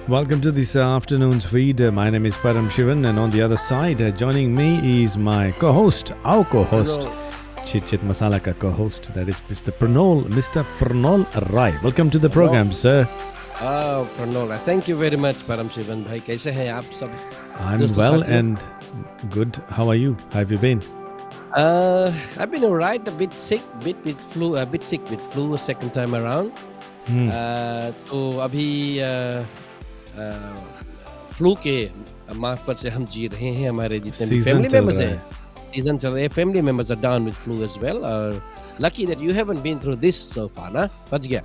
Welcome to this afternoon's feed. My name is Param Shivan, and on the other side, joining me is my co-host, our co-host, Chit Masala ka co-host. That is Mr. Pranol Rai. Welcome to the program, sir. Pranol, thank you very much, Param Shivan bhai. कैसे हैं आप सब? I'm well and good. How are you? How have you been? I've been alright, a bit sick with flu second time around. तो अभी flu के मार्फत से हम जी रहे हैं. हमारे जितने भी फैमिली मेंबर्स हैं, सीजन चल रहा है. Family members are down with flu as well. और lucky that you haven't been through this so far. ना बच गया.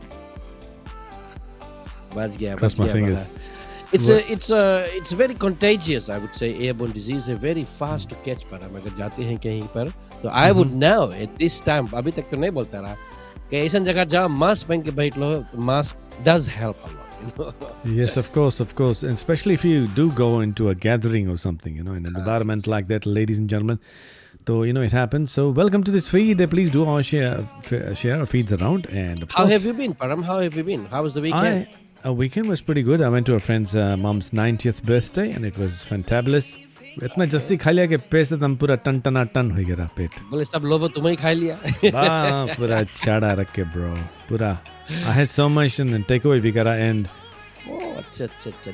It's very contagious, I would say. Airborne disease है, very fast to catch. पर हम अगर जाते हैं कहीं पर तो I would now at this time, अभी तक तो नहीं बोलता रहा कि ऐसा जगह जहाँ मास्क पहन के बैठ लो. Mask does help a lot. Yes, of course, and especially if you do go into a gathering or something, in an environment like that, ladies and gentlemen. So, it happens. So, welcome to this feed. Please do all share our feeds around. And of How course, have you been, Param? How have you been? How was the weekend? Our weekend was pretty good. I went to a friend's mom's 90th birthday, and it was fantabulous. इतना जस्ती खा लिया कि पैसे तम पूरा ton हो गया पेट. बोले सब लोगो तुम्हें ही खा लिया. पूरा चाड़ा रख के bro. पूरा. I had so much and takeaway भी करा and. Oh, अच्छा.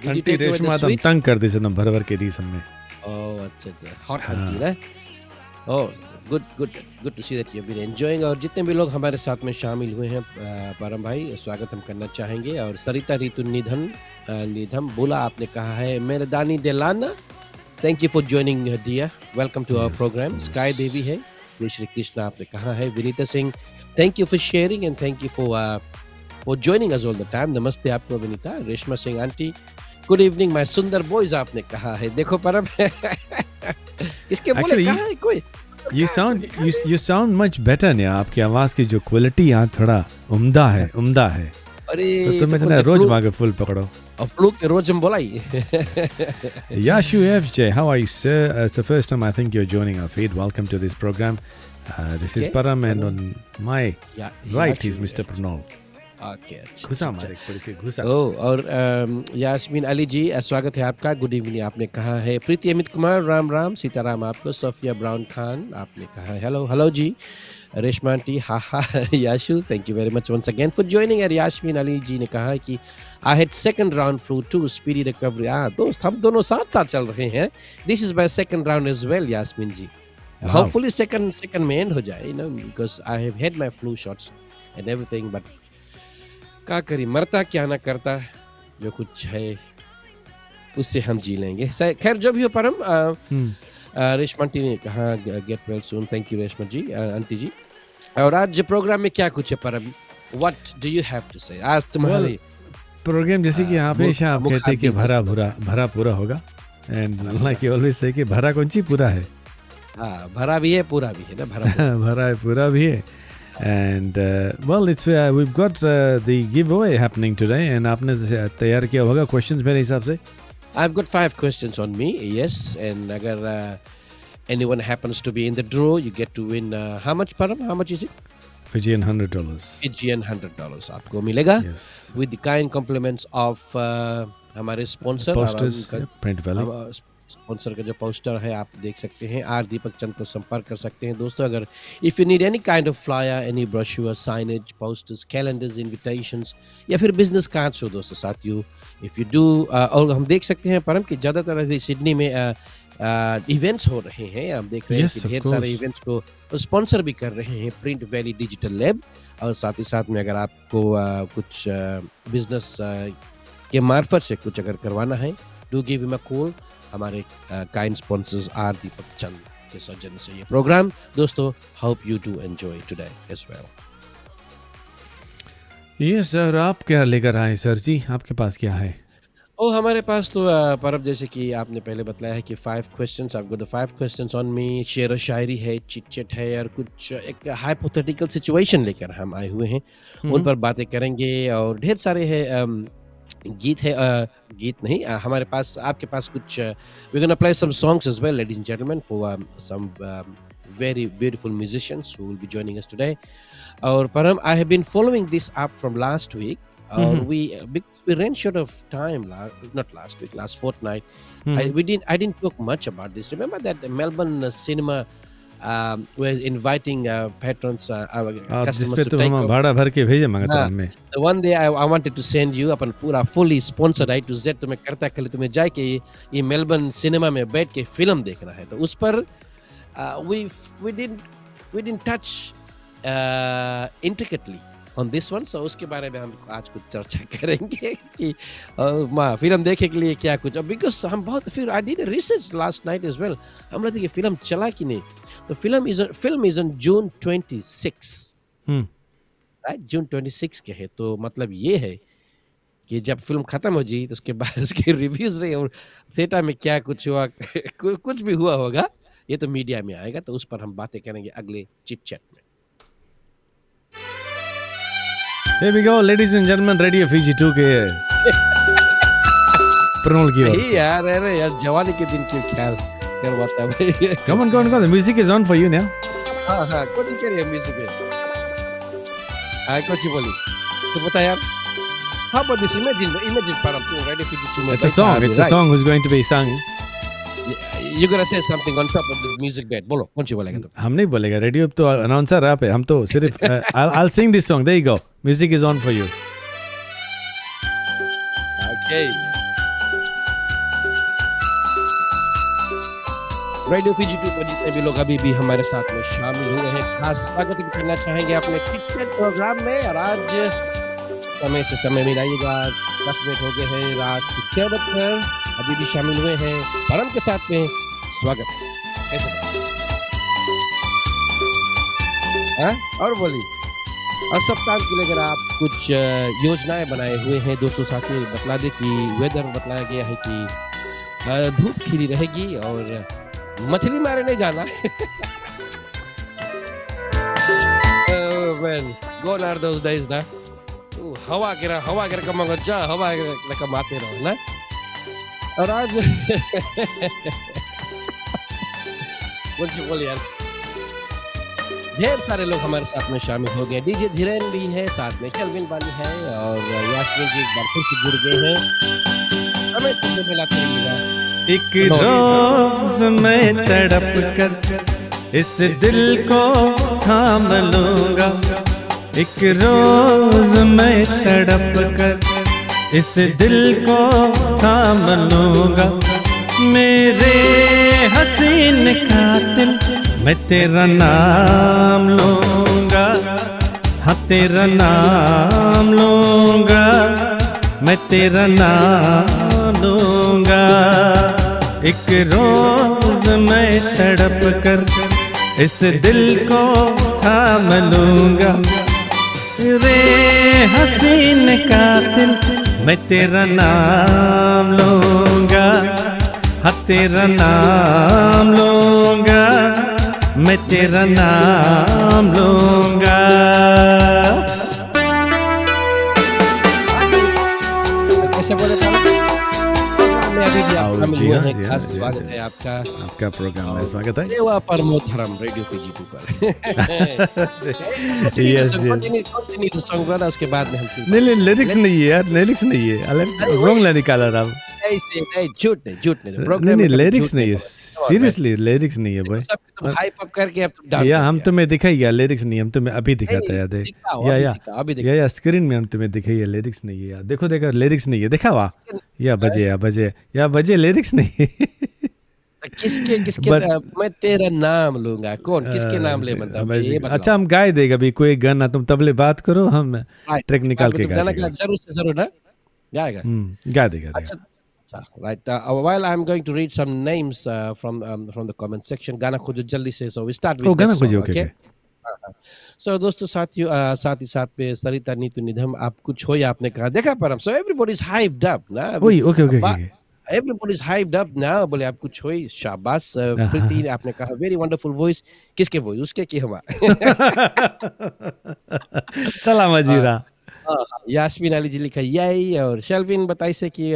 आंटी रेशमा तम तंग कर दी से तम भर के दी सबने. Oh, अच्छा. Hot auntie ना. Oh, good to see that you've been enjoying. और जितने भी लोग हमारे साथ में शामिल हुए हैं, परम भाई, स्वागत हम करना चाहेंगे. और सरिता ऋतु निधम बोला, आपने कहा है मेरे दानी देलाना. Thank you for joining, dear. Welcome to our program. Sky Devi है. जय श्री कृष्ण आपने कहा है. Vinita Singh, thank you for sharing and thank you for joining us all the time. नमस्ते आपको Vinita. Reshma Singh aunty, good evening my सुंदर boys आपने कहा है. देखो परम किसके बोले कहा है कोई. You sound much better ने. आपकी आवाज की जो क्वालिटी यहाँ थोड़ा उम्दा है. अरे तो तुम इतना रोज मांगे फुल पकड़ो. और फ्लू के रोज हम बोलाई. Yashu FJ, how are you, sir? It's the first time I think you're joining our feed. Welcome to this program. This is Param, and on my right is Mr. Pranol. Okay. घुसा मारे थोड़ी सी घुसा. और यास्मीन अली जी, स्वागत है आपका. Good evening आपने कहा है. प्रीति अमित कुमार, राम सीताराम आपको. सोफिया ब्राउन खान आपने कहा है हेलो जी. रेशमा आंटी, हा. Yashu, thank you very much once again for joining. और यास्मीन अली जी ने कहा कि I had second round flu too, speedy recovery. दोस्त हम दोनों साथ चल रहे हैं. This is my second round as well, Yasmin ji. Hopefully second में end हो जाए, because I have had my flu shots and everything, but क्या करी, मरता क्या ना करता, जो कुछ है उससे हम जी लेंगे. खैर जो भी हो परम, रेशमा आंटी ने कहा get well soon. Thank you Reshma ji, aunty ji. और आज प्रोग्राम में क्या कुछ है परम? What do you have to say? आज तुम्हारी प्रोग्राम जैसे कि यहाँ पे आप कहते हैं कि भरा पूरा होगा. And like you always say कि भरा कौन सी पूरा है. भरा भी है पूरा भी है ना. भरा है पूरा भी है. And well, it's we've got the giveaway happening today, and आपने तैयार किया होगा questions मेरे हिसाब से. I've got 5 questions on me, yes, and अगर anyone happens to be in the draw, you get to win how much, Param? How much is it? Fijian $100. Fijian $100 आपको मिलेगा. Yes. With the kind compliments of हमारे sponsor. Print Valley. Sponsor का जो poster है आप देख सकते हैं. आर दीपक चंद को संपर्क कर सकते हैं दोस्तों. अगर if you need any kind of flyer, any brochure, signage, posters, calendars, invitations या फिर बिजनेस कार्ड्स हो दोस्तों साथ यू इफ यू डू. और हम देख सकते हैं परम कि ज़्यादातर अभी सिडनी में इवेंट्स हो रहे हैं. आप देख रहे हैं कि ढेर सारे इवेंट्स को स्पॉन्सर भी कर रहे हैं प्रिंट वैली डिजिटल लैब. और साथ ही साथ में अगर आपको कुछ बिजनेस के मार्फत से कुछ अगर करवाना है, do give him a call. हमारे kind sponsors are Deepak Chand के सौजन्य से ये प्रोग्राम दोस्तों. Hope you do enjoy today as well. Yes sir, आप क्या लेकर आए सर जी? आपके पास क्या है? हमारे पास तो परब जैसे कि आपने पहले बताया है कि 5 questions. I've got the 5 questions on me. शेर और शायरी है, चिट है और कुछ एक हाइपोथेटिकल सिचुएशन लेकर हम आए हुए हैं. उन पर बातें करेंगे और ढेर सारे हैं गीत है. गीत नहीं, हमारे पास आपके पास कुछ we're gonna play some songs as well, ladies and gentlemen, for some very beautiful musicians who will be joining us today. और परम, I have been following this up from last week. or Mhm. we because we ran short of time not last week, last fortnight. Mhm. I didn't talk much about this. Remember that the Melbourne cinema was inviting patrons, our आप जिस customers पे to तुम take हम over. भाड़ा भर के भेजे मगर हाँ, हमें the one day I wanted to send you अपन पूरा fully sponsored A to Z तुम्हें करता के लिए तुम्हें जाके ये मेलबर्न सिनेमा में बैठ के फिल्म देखना है तो उस पर we didn't touch intricately on this one, so उसके बारे में हम आज कुछ चर्चा करेंगे कि माँ फिल्म देखने के लिए क्या कुछ बिकॉज हम बहुत फिर I did a research last night as well. हम लगे कि फिल्म चला कि नहीं तो film is on June 26, hmm right June 26 के है तो मतलब ये है कि जब फिल्म खत्म हो जाए तो उसके बाद उसके रिव्यूज रहे और थिएटर में क्या कुछ हुआ कुछ भी हुआ होगा ये तो मीडिया में आएगा तो उस पर हम बातें करेंगे अगले चिट चैट में. Here we go, ladies and gentlemen, Radio Fiji 2 के प्रणोल की ओर नहीं से. यार अरे यार जवानी के दिन क्यों ख्याल करवाता भाई. Come on, come on, come on. The music is on for you now. हाँ हाँ कुछ करिए म्यूजिक में हाँ कुछ बोली तो बता यार. How about this? Imagine Param, Radio Fiji 2 में It's a बैठा song. है, It's a right? song who's going to be sung. You're gonna say something on top of the music bed. बोलो कौन सी बोलेगा तुम? हम नहीं बोलेगा रेडियो तो अनाउंसर आप है हम तो सिर्फ I'll sing this song. There you go. Music is on for you. Okay. Radio Fiji 2 पर जितने भी लोग अभी भी हमारे साथ में शामिल हुए हैं खास स्वागत करना चाहेंगे अपने टिकट प्रोग्राम में और आज समय से समय मिलाइएगा 10 मिनट हो गए हैं रात के 6 बजकर अभी भी शामिल हुए हैं परम के साथ में स्वागत है. कैसे हाँ और बोलिए और सप्ताह के लिए अगर आप कुछ योजनाएं बनाए हुए हैं दोस्तों साथियों बतला दे कि वेदर बतलाया गया है कि धूप खिली रहेगी और मछली मारे नहीं जाना. Oh man, gone are those days ना. हवा गिरा कमांगा जा हवा गिरा कमाते रहो ना. और आज बोलिए यार ढेर सारे लोग हमारे साथ में शामिल हो गए. डीजे धीरेन भी है साथ में शलविन वाली है और यास्मीन जी एक बार फिर से जुड़ गए हैं. हमें तुमसे मिलाते रहिएगा. एक रोज मैं तड़प कर इस दिल को थाम लूंगा. एक रोज मैं तड़प कर इस दिल को थाम लूंगा. मेरे हसीन कातिल मैं तेरा नाम लूंगा. हाँ तेरा नाम लूंगा मैं तेरा नाम लूंगा. एक रोज मैं तड़प कर इस दिल को थाम लूंगा. रे हसीन कातिल मैं तेरा नाम लूंगा. हाँ तेरा नाम लूंगा मैं तेरा नाम लूंगा. कैसे बोले मैं अभी भी आप शामिल जी हुए हाँ, हैं. जी हाँ, खास जी स्वागत हाँ, है आपका आपका प्रोग्राम में स्वागत है. सेवा परमो धर्म रेडियो फीजी 2 पर. Yes, yes. Continue song brother उसके बाद में हम नहीं नहीं लिरिक्स नहीं है यार लिरिक्स नहीं है. अरे रॉन्ग ला निकाला रहा हूँ. ऐसे नहीं झूठ नहीं नहीं प्रोग्राम नहीं में कभी लिरिक्स झूठ नहीं है. बोला. सीरियसली लिरिक्स नहीं है भाई. सब तुम हाइप अप करके अब तुम डाल या कर हम दिया. तुम्हें दिखाइए लिरिक्स नहीं. हम तुम्हें अभी दिखाते हैं याद है. दिखाओ या अभी या दिखाओ अभी दिखाओ. या स्क्रीन में हम तुम्हें दिखाइए लिरिक्स नहीं है यार. देखो देखो लिरिक्स नहीं है. देखा हुआ या बजे लिरिक्स नहीं है. किसके मैं तेरा नाम लूंगा कौन किसके नाम ले मतलब ये बताओ. अच्छा हम गाए देगा अभी कोई गाना. तुम तबले बात करो हम ट्रैक निकाल के गा गाना देगा. जरूर ना गाएगा. गा देगा. अच्छा right while I'm going to read some names from the comment section गाना खोजो जल्दी से so we start with ओ गाना that खोजिए. song, okay okay? So दोस्तों साथियों साथ ही साथ में सरिता नीतू निधम आप कुछ हो या आपने कहा देखा परम so everybody is hyped up ना. ओए okay okay Everybody is hyped up now. बोले आप कुछ होई शाबाश. प्रीति ने आपने कहा वेरी वंडरफुल वॉइस. किसके वॉइस उसके की हवा. चला मजीरा. यास्मीन अली जी लिखा यही और शेल्विन बताई से कि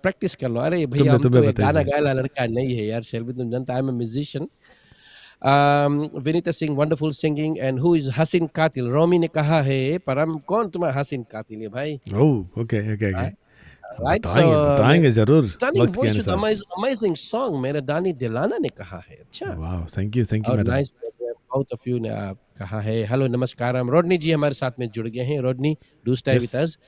प्रैक्टिस कर लो. अरे भैया हम तो तुम्हें एक बताइए. गाना गाया लड़का नहीं है यार. शेल्विन तुम जानता है मैं musician Vinita Singh wonderful singing and who is हसीन कातिल रोमी ने कहा है परम कौन तुम्हारा हसीन कातिल है भाई oh, okay, okay, okay. Right so बताएँगे ज़रूर स्टनिंग वक़्त के वॉइस विद अनुसार। अमेजिंग सॉन्ग मेरा दानी दिलाना ने कहा है अच्छा वाओ! थैंक यू और madam. Nice both of you ने कहा है हेलो नमस्कार रोडनी जी हमारे साथ में जुड़ गए हैं Rodney do stay yes, with us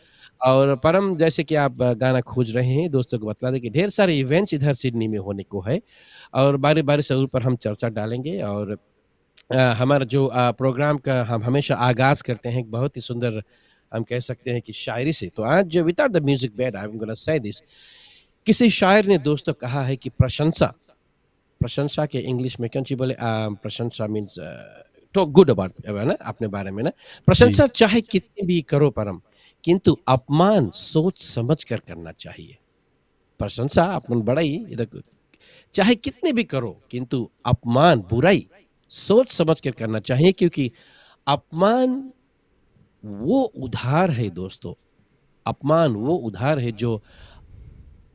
और परम जैसे कि आप गाना खोज रहे हैं दोस्तों को बता दें कि ढेर सारे इवेंट्स इधर सिडनी में होने को है और बारी-बारी से उन पर हम चर्चा डालेंगे और हमारा जो प्रोग्राम का हम हमेशा आगाज़ करते हैं एक बहुत ही सुंदर हम कह सकते हैं कि शायरी से। तो आज जो without the music bed I am gonna say this किसी शायर ने दोस्तों कहा है कि प्रशंसा प्रशंसा के इंग्लिश में कौन-सी बोले प्रशंसा मीन्स टॉक गुड अबाउट है ना अपने बारे में ना। जी। प्रशंसा चाहे कितनी भी करो परम, किंतु अपमान सोच समझ कर करना चाहिए। प्रशंसा अपन बड़ाई ये देखो चाहे कितनी भी करो किंतु अपमान बुराई सोच समझ कर करना चाहिए क्योंकि अपमान वो उधार है दोस्तों अपमान वो उधार है जो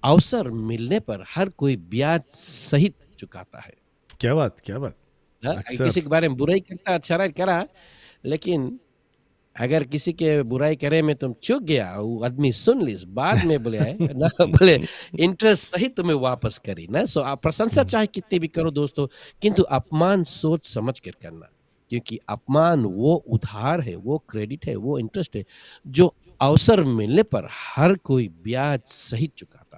अवसर मिलने पर हर कोई ब्याज सहित चुकाता है क्या बात, क्या बात! ना अक्सर किसी के बारे में बुराई करता अच्छा रहा करा लेकिन अगर किसी के बुराई करे में तुम चूक गया वो आदमी सुन ली बाद में बोले है ना बोले इंटरेस्ट सहित तुम्हें वापस करी ना सो आप प्रशंसा हुँ, चाहे कितनी भी करो दोस्तों किंतु अपमान सोच समझ कर करना क्योंकि अपमान वो उधार है वो क्रेडिट है वो इंटरेस्ट है जो अवसर मिलने पर हर कोई ब्याज सहित चुकाता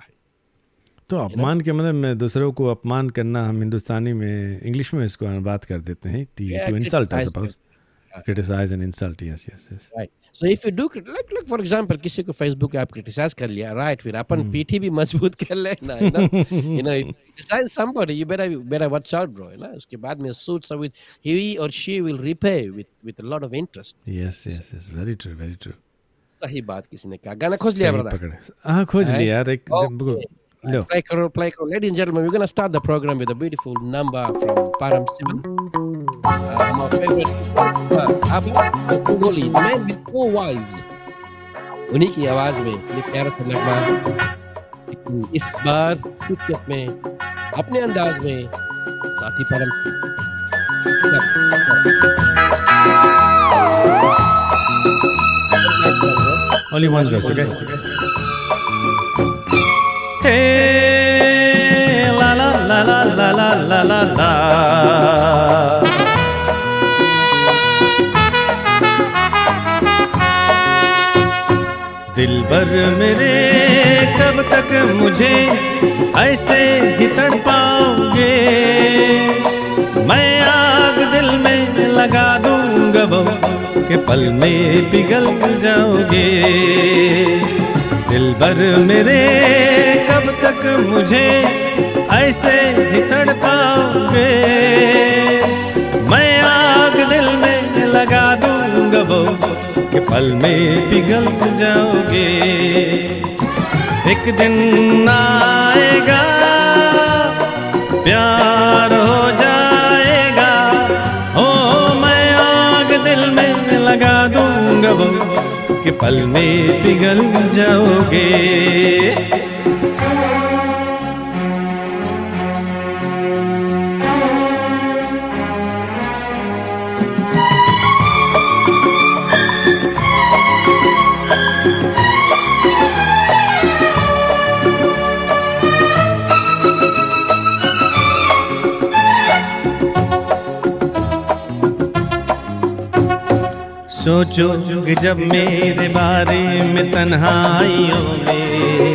तो है ना अपमान के मतलब में दूसरों को अपमान करना हम हिंदुस्तानी में इंग्लिश में इसको अनुवाद कर देते हैं टी to insult I criticise suppose. कर criticise and insult yes, yes, yes. Right so if you do like for example किसी को फेसबुक पे आप क्रिटिसाइज कर लिया राइट फिर अपन हुँ। पीठी भी मजबूत कर लेना है ना you know if criticise somebody you better watch out bro है ना उसके बाद में सूट विद ही और she will repay with a lot of interest yes, yes, yes, very true, very true. सही बात किसी ने कहा गाना खोज लिया सही ब्रदर पकड़े। हाँ, खोज है लिया यार एक जब okay low. play karo ladies and gentlemen we're going to start the program with a beautiful number from Param Sivan my favorite अब Bengali man with four wives उन्हीं की आवाज में ये प्यारा सा नगमा लेकिन इस बार खुद में अपने अंदाज में साथी परम Only one verse, okay? Hey, la la la la la la la la la. दिलबर मेरे कब तक मुझे ऐसे ही तड़पाओगे मैं आग दिल में लगा दूंगा वो कि पल में पिघल जाओगे दिलबर मेरे कब तक मुझे ऐसे ही तड़पाओगे मैं आग दिल में लगा दूंगा वो कि पल में पिघल जाओगे एक दिन आएगा प्यार हो जाएगा ओ मैं आग दिल में लगा दूंगा वो कि पल में पिघल जाओगे सोचो कि जब मेरे बारे में तन्हाइयों में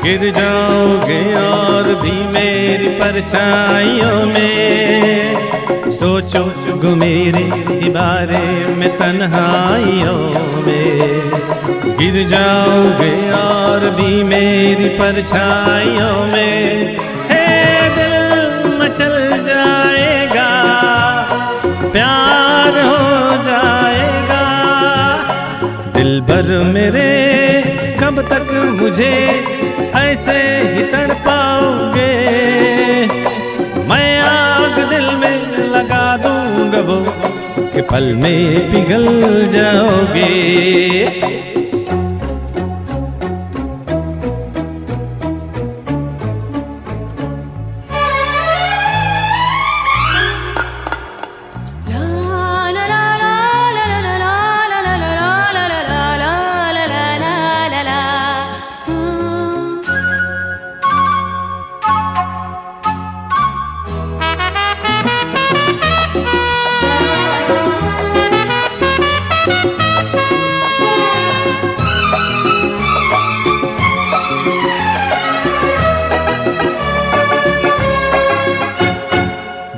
गिर जाओगे और भी मेरी परछाइयों में सोचो कि मेरे बारे में तन्हाइयों में गिर जाओगे और भी मेरी परछाइयों में हे दिल मचल जाएगा प्यार हो जाएगा दिलबर मेरे कब तक मुझे ऐसे ही तड़पाओगे मैं आग दिल में लगा दूंगा वो कि पल में पिघल जाओगे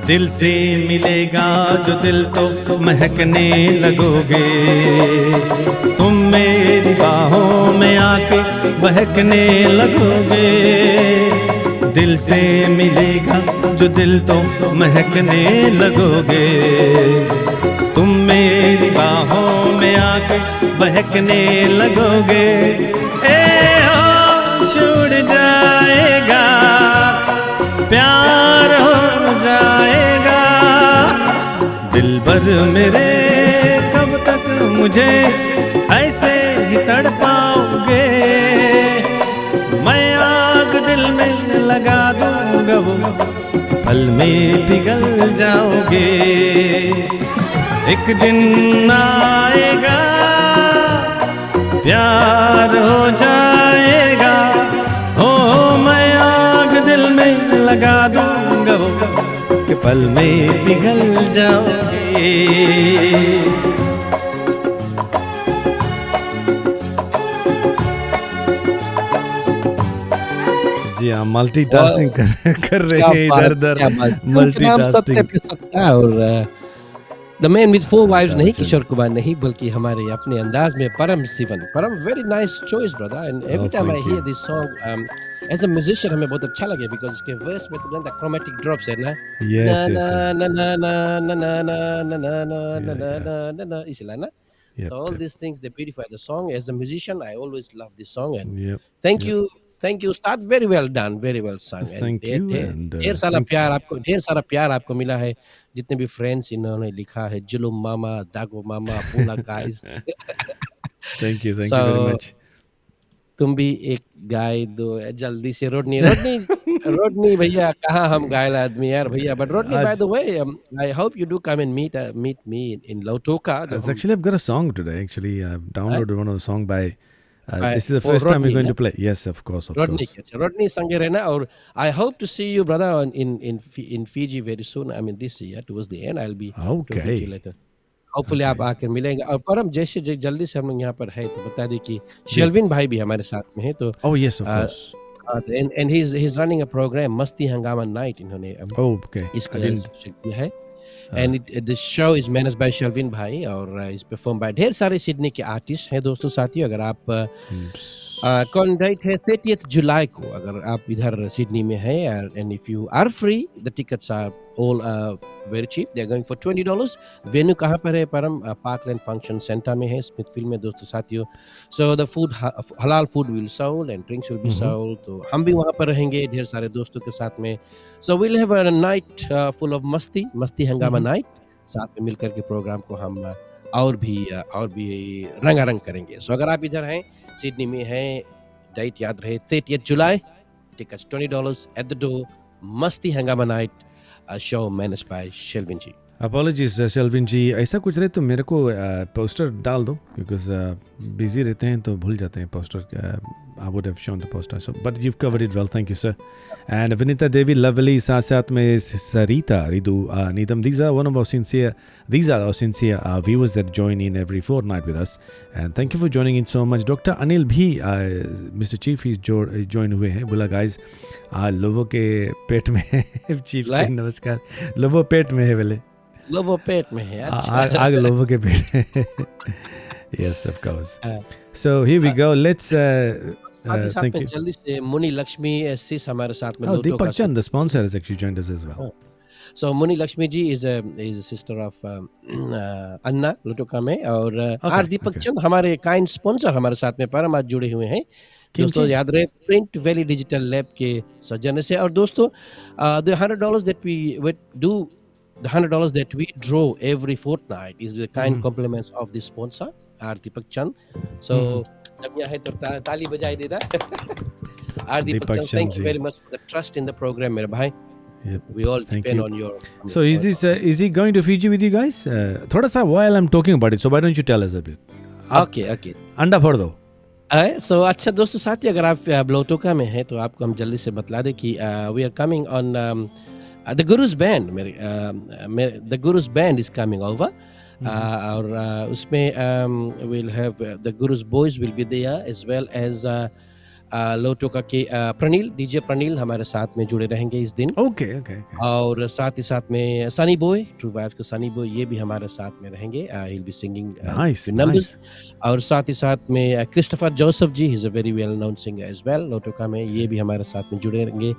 दिल से मिलेगा जो दिल तो महकने लगोगे, तुम मेरी बाहों में आके बहकने लगोगे। दिल से मिलेगा जो दिल तो महकने लगोगे, तुम मेरी बाहों में आके बहकने लगोगे। ए होश उड़ जाएगा, प्यार हो जाएगा, दिलबर मेरे कब तक मुझे ऐसे ही तड़पाओगे। मैं आग दिल में लगा दूंगा, वो पल में पिघल जाओगे। एक दिन आएगा, प्यार हो जाएगा, हो मैं आग दिल में लगा दूंगा, वो कि पल में पिघल जाओगे। जी हाँ, मल्टीटास्किंग कर रहे हैं इधर उधर, मल्टीटास्किंग। पे सत्ता। और द मैन विद 4 वाइव्स नहीं, अच्छा। किशोर कुमार नहीं, बल्कि हमारे अपने अंदाज में Param Shivan. Param very nice choice brother, and every time I thank here you. This song as a musician हमें बहुत अच्छा लगे, बिकॉज इसके वर्स में तुरंत क्रोमेटिक ड्रॉप्स है ना, Yes, ना yes, ना yes. ना ना ना ना ना ना ना ना ना Yeah, ना yeah. ना ना ना, इसलिए ना। Yep, So all yep, these things they beautify the song. As a musician, I always love this song, and yep, thank yep. you, thank you. Start very well done, very well sung, and Thank you, and ढेर सारा thank प्यार आपको, ढेर सारा प्यार आपको मिला है। जितने भी फ्रेंड्स इन्होंने लिखा है, जुलुम मामा, दागो मामा, पूला guys. thank you very so much. तुम भी एक गाय दो जल्दी से। रोडनी रोडनी रोडनी भैया, कहाँ हम घायल आदमी यार भैया। बट रोडनी, बाय आज, the way, I hope you do come and meet me in Lautoka, तो as हम actually I've got a song today. Actually, I've downloaded one of the song by. This is the for first time we're Rodney going ना, to play. Yes, of course, of Rodney course. की। अच्छा, Rodney संगे रहना। और I hope to see you brother in Fiji very soon, I mean this year towards the end, I will be talking to you Okay, later. Hopefully आप okay. आकर मिलेंगे। और परम जैसे जल्दी से हम लोग यहाँ पर है तो बता दें कि जी. शेल्विन भाई भी हमारे साथ में है। तो Oh yes, of course. And he is running a programme Masti हंगामा नाइट, इन्होंने Oh, okay. इसको I didn't. किया है। Uh, and this show is managed by Shelvin भाई, और इज परफॉर्म बाय ढेर सारे सिडनी के आर्टिस्ट हैं। दोस्तों साथियों, अगर आप कौन डेट है 30th जुलाई को, अगर आप इधर सिडनी में हैं, and if you are free, the tickets are all very cheap, they are going for $20। Venue कहाँ पर है? परम पार्कलैंड फंक्शन सेंटर में है, स्मिथफील्ड में। दोस्तों साथियों, सो द फूड, हलाल food will sold and drinks will be mhm. Sold. तो हम भी वहाँ पर रहेंगे ढेर सारे दोस्तों के साथ में। So will have a night full of मस्ती, मस्ती हंगामा Mhm. नाइट। साथ में मिलकर के प्रोग्राम को हम और भी रंगारंग करेंगे। सो अगर आप इधर हैं, सिडनी में हैं, डेट याद रहे 30th जुलाई, टिकट्स $20 एट द डोर, मस्ती हंगामा night, show managed by Shelvin ji. Apologies, Shelvin ji, ऐसा कुछ रहे तो मेरे को पोस्टर डाल दो, बिकॉज बिजी रहते हैं तो भूल जाते हैं poster. I would have shown the poster, so but you've covered it well. Thank you, sir. And Vinita Devi, lovely. साथ में Sarita, Ridu, Needham. These are our sincere viewers that join in every fortnight with us. And thank you for joining in so much. Dr. Anil भी, Mr. Chief, he's join हुए हैं। बोला guys, लोगों के पेट में chief नमस्कार, लोगों पेट में है बोले, लोगों पेट में है। आग लोगों के पेट। Yes, of course. So here we go. Let's साथ ही साथ thank में you. जल्दी से मुनी लक्ष्मी सिस हमारे साथ में Oh, लोटो का। Deepak Chand, the sponsor, has actually joined us as well. So Muni Lakshmi ji is a sister of Anna Lutoka में, और आर दीपक चंद हमारे काइंड स्पॉन्सर हमारे साथ में परम आज जुड़े हुए हैं। दोस्तों याद रहे, प्रिंट वैली डिजिटल लैब के सौजन्य से। और दोस्तों, the $100 that we would do, the $100 that we draw every fortnight is the kind compliments of the sponsor, are Deepak Chand. So जब यहाँ है तो ताली बजाई देना। Are Deepak Chand, thank you very much for the trust in the program मेरे भाई। Yep. We all Thank depend you. on your. So is he going to Fiji with you guys? थोड़ा सा while I'm talking about it, so why don't you tell us a bit? Okay. अंडा फोड़ दो। सो अच्छा दोस्तों साथी, अगर आप लोटोका में हैं तो आपको हम जल्दी से बतला दें कि we are coming on the Gurus band. The Gurus band is coming over, और उसमें will have the Gurus boys will be there, as well as Lautoka के प्रणील, डीजे प्रणील हमारे साथ में जुड़े रहेंगे इस दिन। ओके ओके और साथ ही साथ में सनी बॉय, ट्रू वाइब्स के सनी बॉय, ये भी हमारे साथ में रहेंगे। He will be singing nice few numbers. Nice और साथ ही साथ में Christopher Joseph ji, he is a very well known singer as well Lautoka में, ये भी हमारे साथ में जुड़े रहेंगे।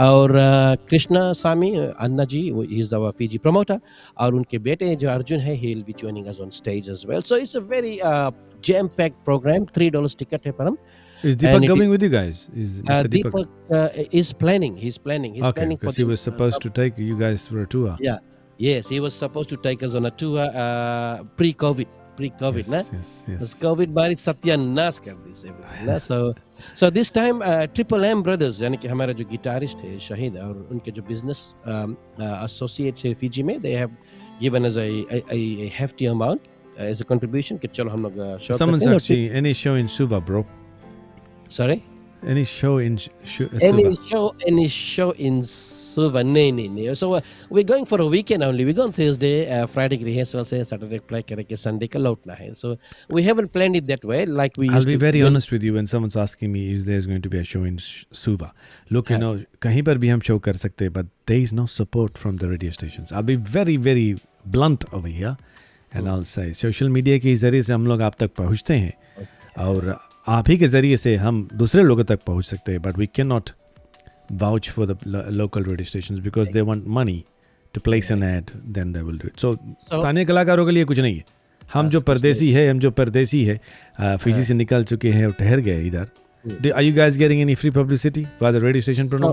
और कृष्णा सामी अन्ना जी, वो he is our Fiji promoter, और उनके बेटे जो अर्जुन है, he will be joining us on stage as well. So it's a very jam packed programme. $3 ticket है Param. Is And Deepak it coming is with you guys? Is Mr. Deepak? Deepak is planning. He's planning Okay, for because he the was supposed to take you guys for a tour. yeah. Yes, he was supposed to take us on a tour pre-COVID, na? Yes, yes, Because yes. COVID बारी सत्यानाश कर दी से everything, ना? So this time Triple M Brothers, यानी कि हमारा जो guitarist है शाहिद, और उनके जो बिजनेस associates है फीजी में, they have given us a hefty amount as a contribution कि चलो हम लोग शो Someone's करते हैं। actually any show in Suva, bro. Sorry? Any show in Suva. Any show in Suva? No. So we're going for a weekend only. We're going Thursday, Friday rehearsal से Saturday play करके Sunday का लौटना है. So we haven't planned it that way like we I'll used be to. very honest with you when someone's asking me is there's going to be a show in Suva. Look, you know, कहीं पर भी हम show कर सकते हैं, but there is no support from the radio stations. I'll be very, very blunt over here, and I'll say social media के ज़रिए से हम लोग आप तक पहुँचते हैं, और आप ही के ज़रिए से हम दूसरे लोगों तक पहुँच सकते हैं, but we cannot vouch for the local radio stations because they want money to place an ad, then they will do it. So स्थानीय कलाकारों के लिए कुछ नहीं है। हम जो परदेसी है फिजी से निकल चुके हैं और ठहर गए इधर, Are you guys getting any free publicity by the radio station, Bruno?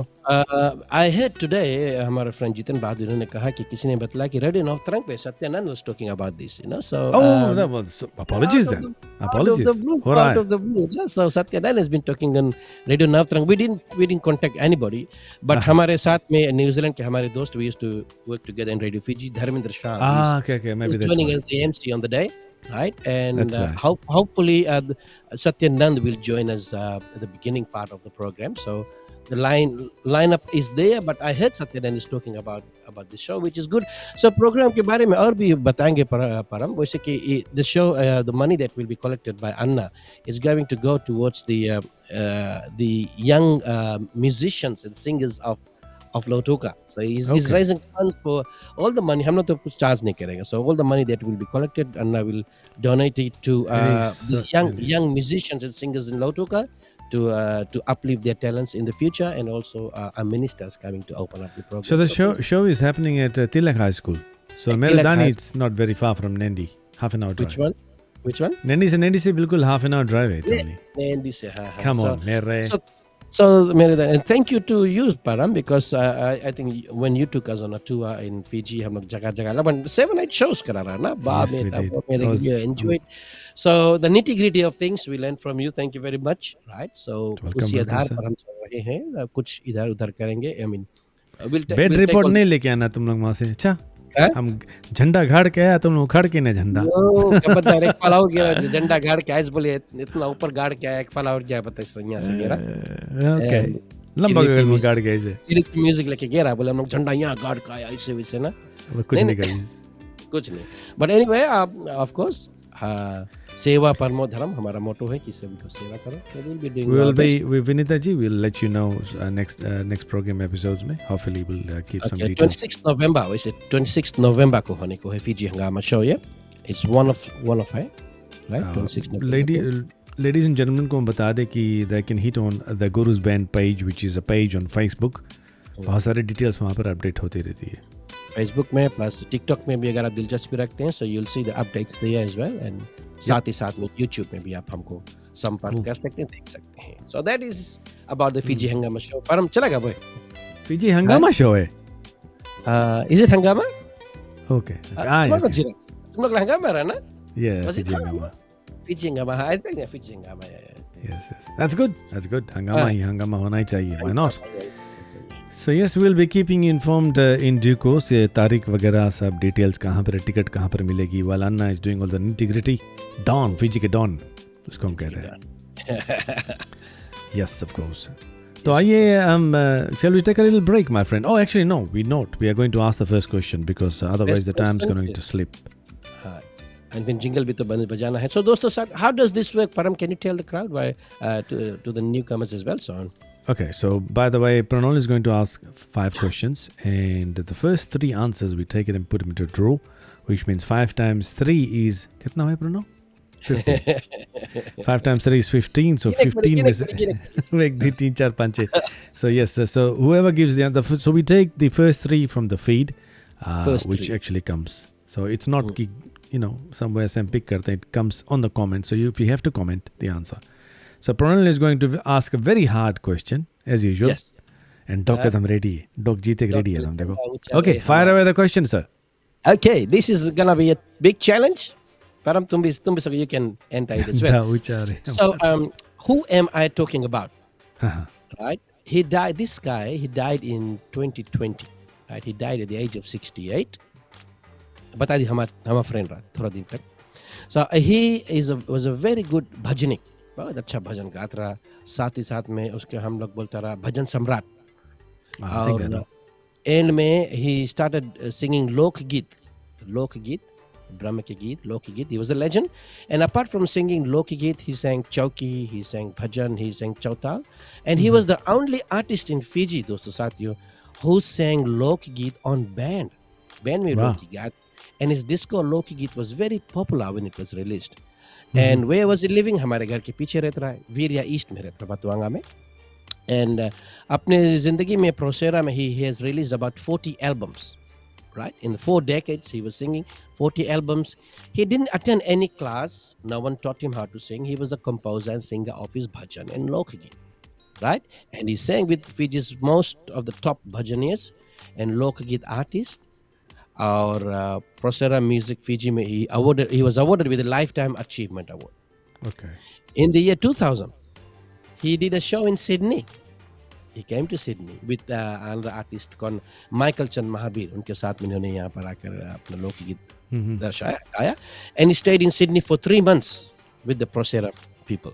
I heard today हमारा friend जितन बहादुर ने कहा कि किसी ने बताया कि रेडियो नवतरंग पे Satyanand was talking about this, you know. So that was apologies then. Apologies. Out of the blue. Yeah, so Satyanand has been talking on Radio Navtrang. We didn't contact anybody, but हमारे साथ में New Zealand के हमारे दोस्त, we used to work together in Radio Fiji. Dharmendra Shah okay, maybe is that's joining why. as the MC on the day, right? And That's right. hopefully Satyanand will join us at the beginning part of the program. So the lineup is there, but I heard Satyanand is talking about the show, which is good. So program के बारे में और भी बताएंगे परम, वैसे कि the show, the money that will be collected by Anna is going to go towards the young musicians and singers of Lautoka. So he's raising funds for all the money. हम लोग तो कुछ चार्ज नहीं करेंगे. So all the money that will be collected, Anna will donate it to the young musicians and singers in Lautoka to uplift their talents in the future, and also our ministers coming to open up the program. So the show is happening at Tilak High School. So Meradani, it's not very far from Nendi. Half an hour drive. Which one? Nendi se bilkul half an hour drive है only. Nendi se Come on, mere. So and thank you to you, Param, because I think when you took us on a tour in Fiji, हम लोग जगह 7-8 shows करा रहा ना, बाद में तब we enjoyed. So the nitty gritty of things we learned from you. Thank you very much. Right. So उसी आधार पर हम चल रहे हैं, कुछ इधर उधर करेंगे. I mean, बेड रिपोर्ट नहीं लेके आना तुम लोग वहाँ से. अच्छा, हम झंडा गाड़ के आया, तुम लोग उखाड़ के ना झंडा. कब एक फल और गिरा, झंडा गाड़ के आया, बोले इतना ऊपर गाड़ के आया, एक फल और गया, पता है यहाँ से गिरा. ओके, लंबा में गाड़ गए इसे. म्यूजिक लेके गिरा, बोले हम लोग झंडा यहाँ गाड़ के आया, ऐसे वैसे ना. कुछ नहीं करी, कुछ नहीं. बट एनीवे, ऑफ कोर्स सेवा परमो धर्म हमारा मोटो है कि सभी को सेवा करो. We Vinita ji, we'll let you know next program episodes में. Hopefully we'll keep some details. 26th November, वैसे 26th November को होने को है फीजी हंगामा शो. ये it's one of है, right? 26th November. Ladies and gentlemen को हम बता दें कि they can hit on the Guru's Band page, which is a page on Facebook. बहुत सारे डिटेल्स वहाँ पर अपडेट होती रहती है. Facebook में प्लस TikTok में भी अगर आप दिलचस्पी रखते हैं, so you'll see the updates there as well, and साथ ही साथ में YouTube में भी आप हमको संपर्क कर सकते हैं, देख सकते हैं. So that is about the Fiji Hangama show. परम चलेगा boy? Fiji Hangama show है? Is it Hangama? Okay. तुम लोग हंगामा रहा ना? Yeah, Fiji Hangama. Fiji Hangama, I think Fiji Hangama. Yes. That's good. Hangama ही हंगामा होना ही चाहिए. Why not? So yes, we'll be keeping you informed in due course. तारीख वगैरह सब details कहाँ पर, टिकट कहाँ पर मिलेगी. While Anna is doing all the nitty gritty. Don, Fiji के Don, उसको हम कह रहे हैं. Yes, of course. तो आइए, shall we take a little break, my friend? Oh, actually no, we are going to ask the first question because otherwise the time's going to slip. and then jingle भी तो बजाना है. So दोस्तों साथ, how does this work? Param, can you tell the crowd why to the newcomers as well, so on? Okay, so by the way, Pranol is going to ask 5 questions, and the first 3 answers we take it and put them into a draw, which means 5 times 3 is कितना है Pranol? 15. 5 times 3 is 15, so 15 में से एक 2 3 4 5 6. So yes, so whoever gives the answer, so we take the first 3 from the feed, which actually comes. So it's not somewhere some pick karte, it comes on the comment. So if you have to comment the answer. So Pranal is going to ask a very hard question as usual. Yes. And Doc kadam ready. Doc jeetek ready hai hum dekho. Okay, fire away the question, sir. Okay, this is gonna be a big challenge. Param, tum bhi so you can enter it as well. So who am I talking about? Right? He died. This guy, he died in 2020. Right? He died at the age of 68. बता दी हमारा friend रहा थोड़ा दिन तक. So he was a very good bhajanik. बहुत अच्छा भजन गाता रहा. साथ ही साथ में उसके हम लोग बोलता रहा भजन सम्राट. और एंड में he started singing लोकगीत, ब्रह्म के गीत, लोकगीत. He was a legend. And apart from singing लोकगीत, he sang chauki, he sang bhajan, he sang chautal. And he was the only artist in Fiji, दोस्तों साथियों, who sang लोकगीत on band. Band में लोकगीत. And his disco लोकगीत was very popular when it was released. And where was he living? हमारे घर के पीछे रहता रहा है, वीरिया ईस्ट में रहता है, बतुआंगा में. And अपने जिंदगी में प्रोसेरा में he has released about 40 albums. Right? In the 4 decades, he was singing 40 albums. He didn't attend any class. No one taught him how to sing. He was a composer and singer of his bhajan and lokagit. Right? And he sang with Fiji's most of the top bhajanias and lokagit artists. Our Prosera Music Fiji, he was awarded with a Lifetime Achievement Award. Okay. In the year 2000, he did a show in Sydney. He came to Sydney with another artist called Michael Chan Mahabir. उनके साथ में उन्होंने यहाँ पर आकर अपना लोकगीत दर्शाया. And he stayed in Sydney for 3 months with the Prosera people.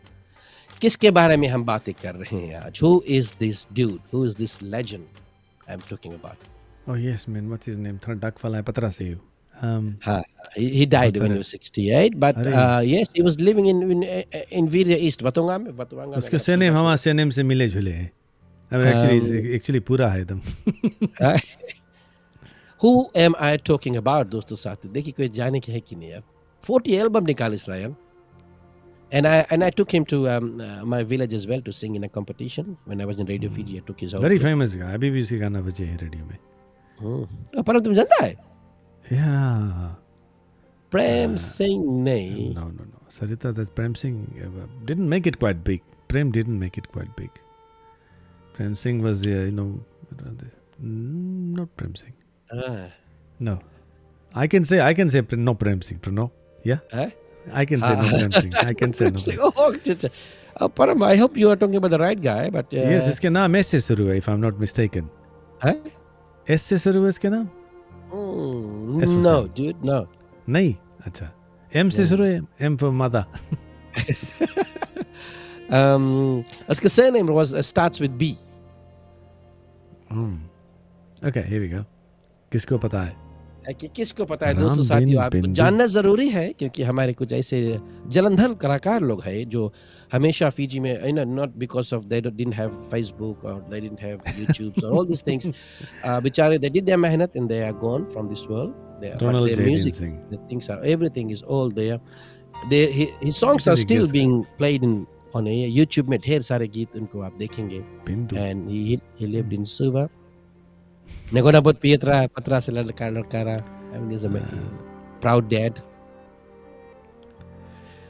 किसके बारे में हम बातें कर रहे हैं आज? Who is this dude? Who is this legend I'm talking about? Oh yes, man. What's his name? थोड़ा डक वाला है, पता से you. He died when he was 68, but yes, he was living in Viria East, Vatuanga में. उसके surname हमारे surname से मिले जुले हैं. Actually पूरा है एकदम. Who am I talking about, दोस्तों साथियों? देखिए कोई जाने की है कि नहीं यार. 40 album निकाल Israel. And I took him to my village as well to sing in a competition when I was in Radio Fiji. I took his Very famous guy. अभी भी उसके गाना बजे हैं रेडियो में. पर तुम जानता है? Yeah. Prem Singh नहीं. No. Sarita, that Prem Singh didn't make it quite big. Prem didn't make it quite big. Prem Singh was, not Prem Singh. No. I can say no Prem Singh. No. Yeah? I can say no Prem Singh. I can say no. Param, I hope you are talking about the right guy, but... Yes, इसके नाम S से शुरू है, if I'm not mistaken. S से शुरू है इसके नाम? No, dude, no. नहीं? अच्छा. M से शुरू है? M for mother. His surname starts with B. Okay, here we go. किसको पता है? किसको पता है दोस्तों साथियों? आपको जानना जरूरी है क्योंकि हमारे कुछ ऐसे जलंधर कलाकार लोग हैं जो हमेशा फिजी में, not because of they didn't have Facebook or they didn't have YouTube or all these things. बेचारे they did their मेहनत and they are gone from this world. Their music, the things are, everything is all there. His songs are still being played on YouTube में ढेर सारे गीत उनको आप देखेंगे. And he lived in Suva. Negona buat Pietra Patra से लड़का रहा. I mean, he's a proud dad.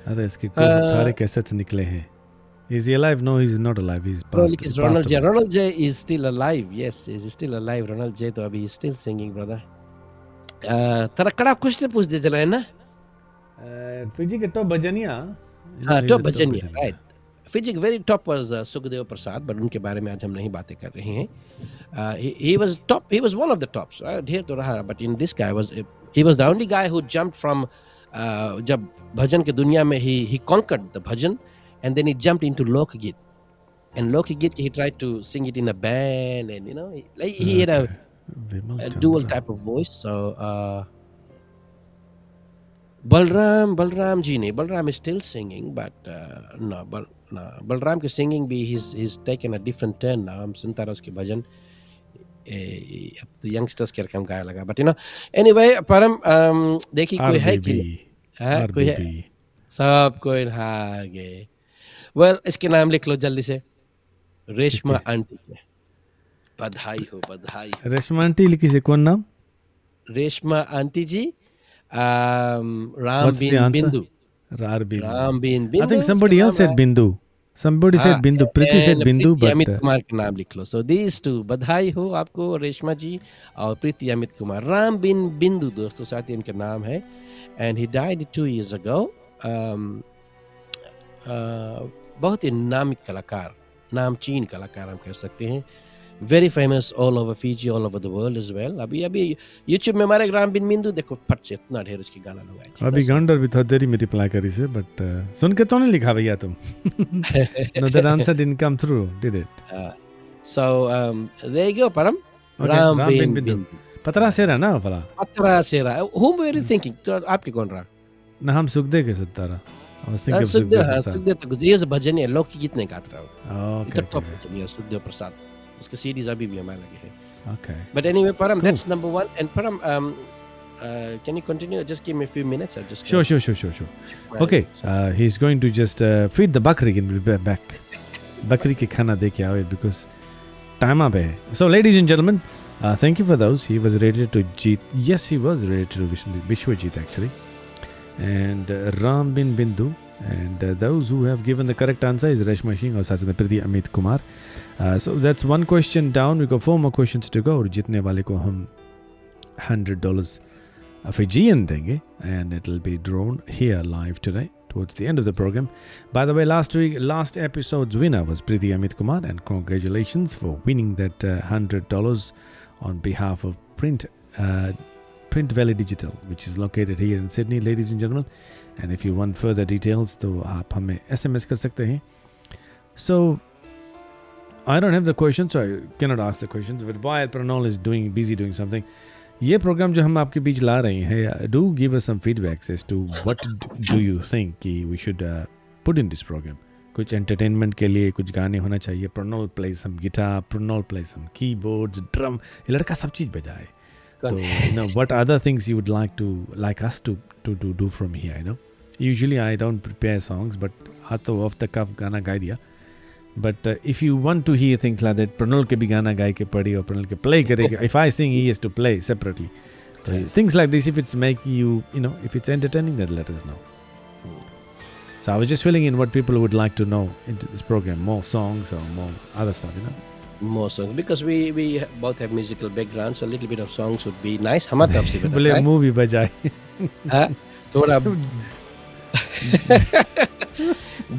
अरे इसके सारे कैसेट्स निकले हैं. Is he alive? No, he's not alive. He's passed. Ronald J is still alive. Yes, he's still alive. Ronald J तो अभी still singing, brother. तेरा कड़ा क्वेश्चन पूछ दे चला है ना? फिजी के टॉप भजनिया. हाँ, टॉप भजनिया, right. Fiji very top was Sukhdeo Prasad, but उनके बारे में आज हम नहीं बातें कर रहे हैं. He was top. He was one of the tops. Right? ढेर तो रहा, but in this guy he was the only guy who jumped from जब भजन के दुनिया में he conquered the bhajan and then he jumped into lokagit. And lokagit he tried to sing it in a band and he had a dual type of voice. So Balram ji nahi. Balram is still singing, but no, no. Balram ke singing bhi he's taken a different turn now. हम सुनता रहा उसके भजन. अब तो youngsters के रकम गाया लगा. But anyway, परम देखिए कोई है कि नहीं? RBB. हाँ, कोई है? RBB. सब कोई हार गए. Well, इसके नाम लिख लो जल्दी से. रेशमा किसके? आंटी के. बधाई हो, बधाई हो. रेशमा आंटी लिखी से कौन नाम? Reshma aunty ji, Ram What's the बिन answer? बिंदु. RBB. राम बिन I बिंदु think उसका somebody else नाम said राम. Bindu. Somebody हाँ, said Bindu. Priti said and Bindu, Priti but Amit Kumar का नाम लिख लो. सो दीज टू, बधाई हो आपको रेशमा जी और प्रीति अमित कुमार. राम बिन बिंदु दोस्तों साथ ही इनका नाम है. And he died 2 years ago. बहुत ही नामी कलाकार, नामचीन कलाकार हम कह सकते हैं. Very famous all over Fiji, all over the world as well. अभी अभी यूट्यूब में हमारे राम बिन बिंदु देखो फट से इतना ढेर उसके गाना लगाए. अभी गंडर भी था तेरी में रिप्लाई करी से, but सुन के तो नहीं लिखा भैया तुम. No, that answer didn't come through, did it? So there you go, Param. Okay, Ram Ram bin bin Bindu. बिंदु. पतरा सेरा ना वाला. पत्रा सेरा. Whom were you thinking? तो आपके कौन रहा? ना हम सुखदेव के Satara. I was thinking of Sukhdev. Sukhdev हाँ, Prasad. सुखदेव तो ये भजन है लोक गीत नहीं गाता रहा. Okay, इतना टॉप okay, भजन है सुखदेव प्रसाद. उसके सीडीज अभी भी हमारे लगे हैं. okay. But anyway, Param, Cool. that's number one. And Param, can you continue? Just give me a few minutes. I'll just Sure. Okay, he's going to just feed the bakri and we'll be back. Bakri ke khana de ke aao because time up hai. So, ladies and gentlemen, thank you for those. He was rated to Jeet. Yes, he was rated to Vishwajit actually. And Ram bin Bindu. And those who have given the correct answer is Reshma Singh or Sasana Priti Amit Kumar. So that's one question down. We got 4 more questions to go. और जीतने वाले को हम $100 Fijian देंगे, and it'll be drawn here live today towards the end of the program. By the way, last episode's winner was Priti Amit Kumar, and congratulations for winning that $100 on behalf of Print Valley Digital, which is located here in Sydney, ladies and gentlemen. And if you want further details, तो आप हमें SMS कर सकते हैं. So I don't have the questions, so I cannot ask the questions. But while Pranol is busy doing something, ये programme जो हम आपके बीच ला रहे हैं, do give us some feedbacks as to what do you think कि we should put in this program. कुछ entertainment के लिए कुछ गाने होना चाहिए. Pranol plays some guitar, Pranol plays some keyboards, drum. ये लड़का सब चीज़ बजाए. So, what other things you would like us to do from here, Usually I don't prepare songs, but आतो off the cuff गाना गा दिया. But if you want to hear things like that, Pranol के भी गाना गाए के पढ़ी और Pranol के play करेगा. If I sing, he has to play separately. So, things like this, if it's making you, if it's entertaining, then let us know. So I was just filling in what people would like to know into this program. More songs or more other stuff, More songs, because we both have musical background, so a little bit of songs would be nice. हमारे तरफ से बताएं. बोले मुंह भी बजाए. हाँ, थोड़ा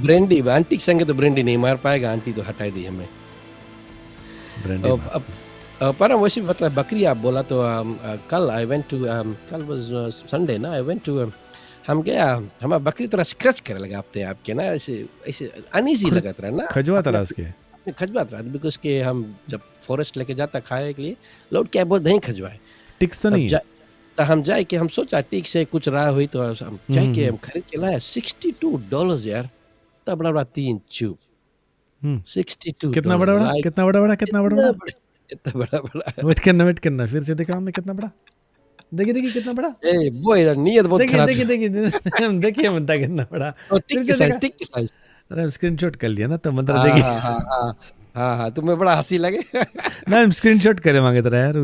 ब्रेंडी आंटी के संग तो ब्रेंडी नहीं मार पाएगा. आंटी तो हटाई दी हमें. पर वैसे मतलब बकरी आप बोला तो कल आई वेंट टू कल वाज संडे ना. आई वेंट टू हम गया. हमारा बकरी थोड़ा स्क्रैच करने लगा अपने आप के ना. ऐसे अनईजी लगा था ना. खजवा था उसके. खजवा था बिकॉज के हम जब फॉरेस्ट लेके जाता खाए के लिए लौट के बहुत नहीं खजवाए. टिक्स तो नहीं. तो हम जाए कि हम सोचा टिक से कुछ राह हुई तो हम जाए के हम खरीद के लाया. $62 यार. तब बड़ा 3 चूब. 62. कितना बड़ा बड़ा. इतना बड़ा. वेट करना फिर से दिखाओ मैं कितना बड़ा. देखिए कितना बड़ा. ए बॉय नियत बहुत खराब. देखिए मनता कितना बड़ा. टिक के साइज. अरे स्क्रीनशॉट कर लिया ना तो मतलब देखिए. हाँ तुम्हें बड़ा हंसी लगे ना. हम स्क्रीनशॉट करे मांगे तेरा यार.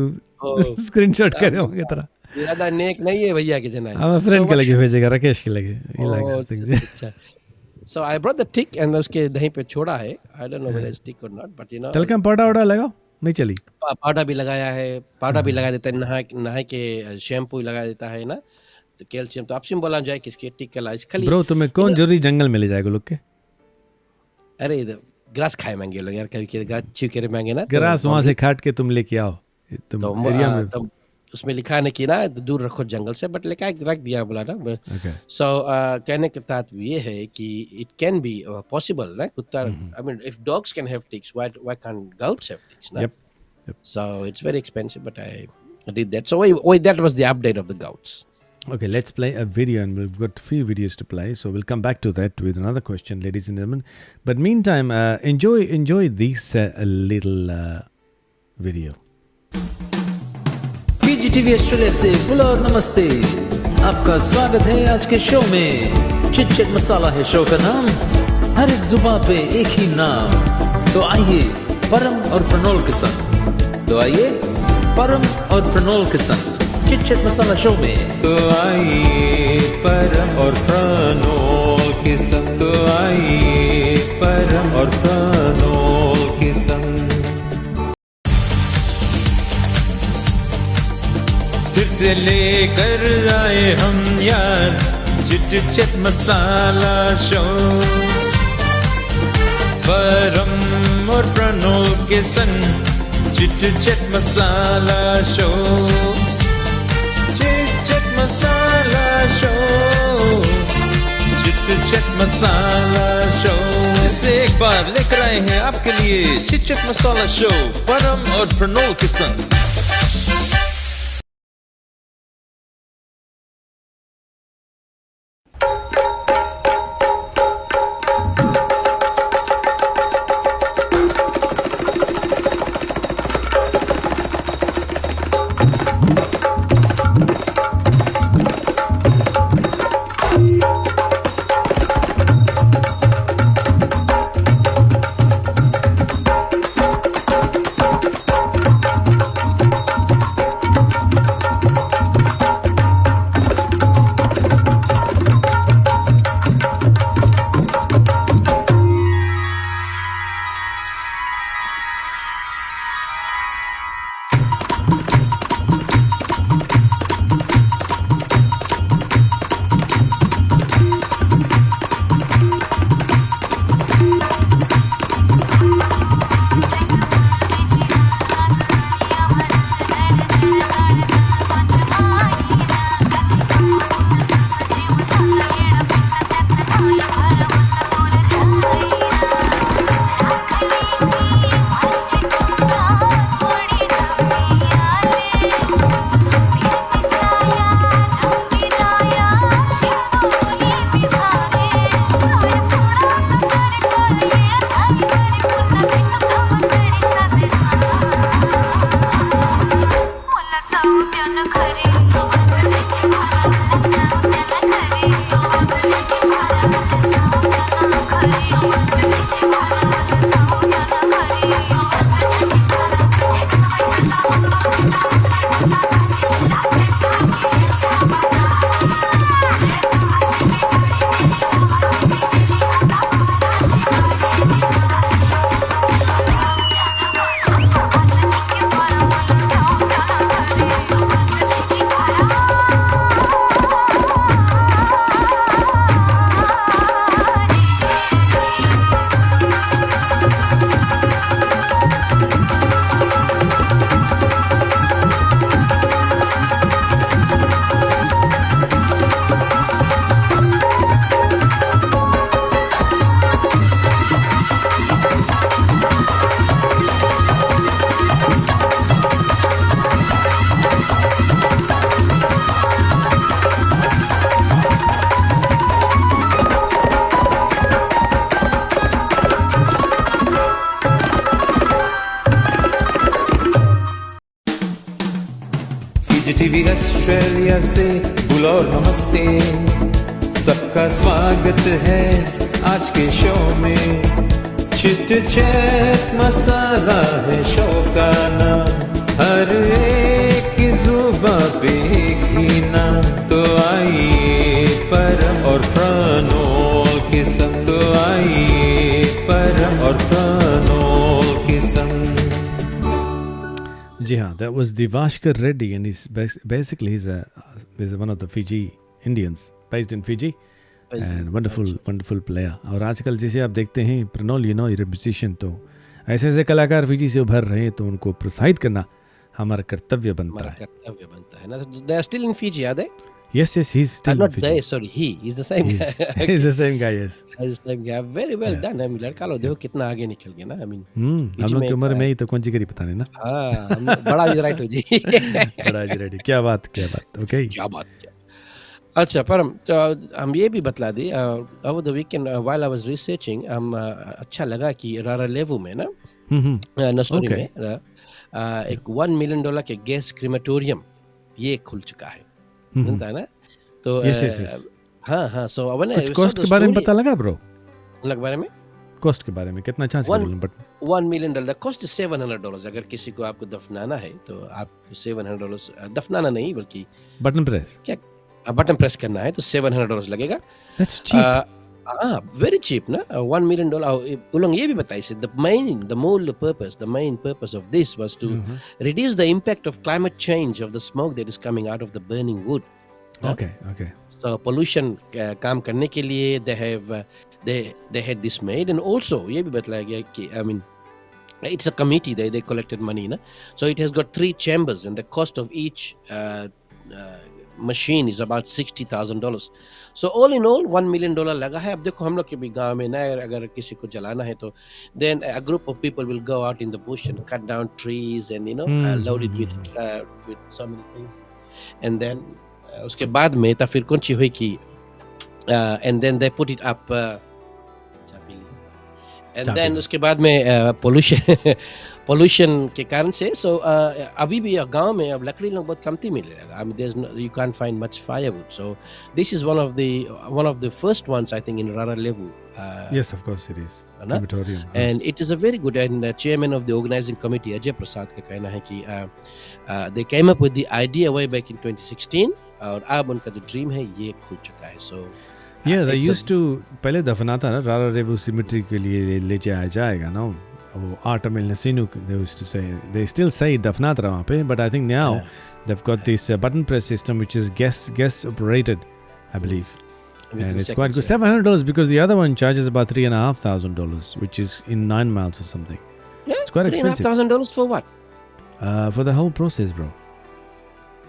स्क्रीनशॉट करे मांगे तेरा. ज्यादा नेक नहीं है भैया के जना. हम फ्रेंड के लगे भेजेगा. राकेश के लगे. He likes things. अच्छा. So I brought the tick and उसके दही पे छोड़ा है. I don't know whether it's tick or not, but talcum powder लगाओ. नहीं चली. पाउडर भी लगाया है. पाउडर भी लगा देता है. नहाए के शैम्पू लगा देता है ना. तो कैल्शियम तो आपसे बोला जाए किसके टिक का लाइज खाली. ब्रो तुम्हें कौन जरूरी जंगल में ले जाएगा लोग के. अरे ग्रास खाए मांगे लोग यार. कभी ग्रास छीव के मांगे ना. ग्रास वहाँ से काट के तुम लेके आओ. तुम एरिया में तो उसमें लिखा नहीं कि ना दूर रखो जंगल से. बट लेके रख दिया बोला ना. सो कहने के तात्व ये है कि इट कैन बी पॉसिबल ना. कुत्ता I mean if dogs can have ticks why can't goats have ticks ना. So it's very expensive, but I did that. So wait, that was the update of the goats. Okay, let's play a video, and we've got a few videos to play, so we'll come back to that with another question, ladies and gentlemen. But meantime, enjoy this little video. PGTV Australia से बुला और नमस्ते, आपका स्वागत है आज के show में। चिट चिट मसाला है शो का नाम, हर एक जुबान पे एक ही नाम। तो आइए परम और प्रणोल के संग, चिट चिट मसाला शो में। तो आइए परम और प्रणोल के संग, फिर से लेकर आए हम यार चिट चिट मसाला शो, परम और प्रणोल के संग चिट चिट मसाला शो, चिट चिट मसाला शो, चिट चिट मसाला शो। इसलिए एक बार लेकर आए हैं आपके लिए चिट चिट मसाला शो, परम और प्रणोल के संग। पीजीटीवी ऑस्ट्रेलिया से बुला और नमस्ते, सबका स्वागत है आज के शो में। चिट चिट मसाला है शो का नाम, हर एक की जुबां पे एक ही नाम। तो आइए परम और प्रणोल के संग, तो आइए परम और प्रणोल के संग। जी हाँ, that was Divashkar Reddy, and basically he's one of the Fiji Indians based in Fiji, and wonderful player. और आजकल जैसे आप देखते हैं प्रणोल, you know, you're a musician, तो ऐसे कलाकार फिजी से उभर रहे हैं, तो उनको प्रोत्साहित करना हमारा कर्तव्य बनता है ना। They are still in Fiji, are they? Yes, he's still not in Fiji. they, sorry, he's the same guy. He's the same guy, yes. He's the same guy. Very well done. I mean, लड़का लोग देखो कितना आगे निकल गया ना। I mean, हम लोग की उम्र में ही तो कौन सी करी पता नहीं ना। हाँ, बड़ा इज राइट हो जी। बड़ा इज राइट, क्या बात, ओके। क्या बात। अच्छा परम तो हम ये भी बतला दी over the weekend while I was researching हम अच्छा लगा कि रारा लेवू में ना नसोरी Okay. में एक $1 million के गैस क्रीमेटोरियम ये खुल चुका है जानता है ना तो Yes, yes, yes. हाँ हाँ सो अब कुछ ना कॉस्ट के बारे में पता लगा ब्रो? लग बारे में कॉस्ट के बारे में कितना चार्ज One- करेंगे? बट $1 million कॉस्ट $700 अगर किसी को आपको दफनाना है तो आप $700 दफनाना नहीं बल्कि बटन प्रेस. क्या बटन प्रेस करना है तो $700 लगेगा That's cheap. वेरी चीप ना $1 million उलोग ये भी बताई से the main purpose of this was to reduce the impact of climate change of the smoke that is coming out of the burning wood. Okay, okay. So pollution काम करने के लिए they had this made and also ये भी बताया गया कि I mean it's a committee they collected money na so it has got 3 chambers and the cost of each machine is about $60,000 so all in all $1 million लगा है अब देखो हम लोग के भी गांव में ना अगर किसी को जलाना है तो then a group of people will go out in the bush and cut down trees and load it with so many things and then उसके बाद में तो फिर कौन सी हुई कि and then they put it up and then उसके बाद में pollution के कारण से so अभी भी गांव में अब लकड़ी लोग बहुत कमती मिल रहा है I mean you can't find much firewood so this is one of the first ones I think in Rara Levu Yes, of course it is. Crematorium. and it is a very good and chairman of the organizing committee Ajay Prasad का कहना है कि they came up with the idea way back in 2016 और अब उनका जो dream है ये खुल चुका है so Yeah, they used to पहले दफनाता ना रारा रेवू सिमेट्री के लिए ले जाएगा ना वो 8 मील नसीनु they used to say they still say दफनाता रहा वहाँ पे but I think now they've got this button press system which is gas operated I believe and it's quite good $700 because the other one charges about $3,500 which is in 9 miles or something. It's quite expensive. $3,500 for what? For the whole process, bro.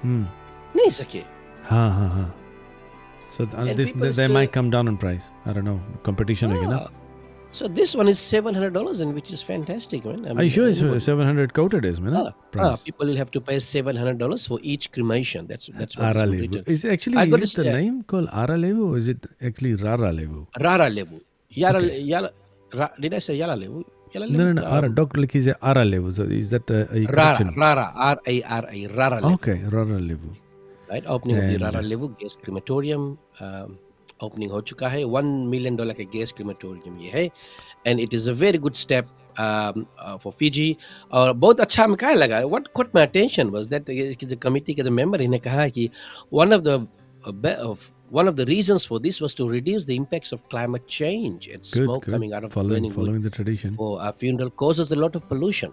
नहीं सके हाँ. So they might come down in price. I don't know. Competition again. So this one is $700 and which is fantastic, man. Are you sure it's 700 coated is, man? People will have to pay $700 for each cremation. That's what Ara it's Levu. written. Is it the name called Ara Levu or is it actually Rara Levu? Rara Levu. Did I say Yala Levu? No. Ara. Dr. Likhi said Ara Levu. So is that a correction? Rara. R-A-R-A. Rara Levu. Okay, Rara Levu. Right, opening of the Rara Levu gas crematorium opening हो चुका है $1 million का gas crematorium ये है and it is a very good step for Fiji और बहुत अच्छा हमें क्या लगा what caught my attention was that the committee के member ने कहा कि one of the reasons for this was to reduce the impacts of climate change and smoke coming out of burning wood following the tradition for a funeral causes a lot of pollution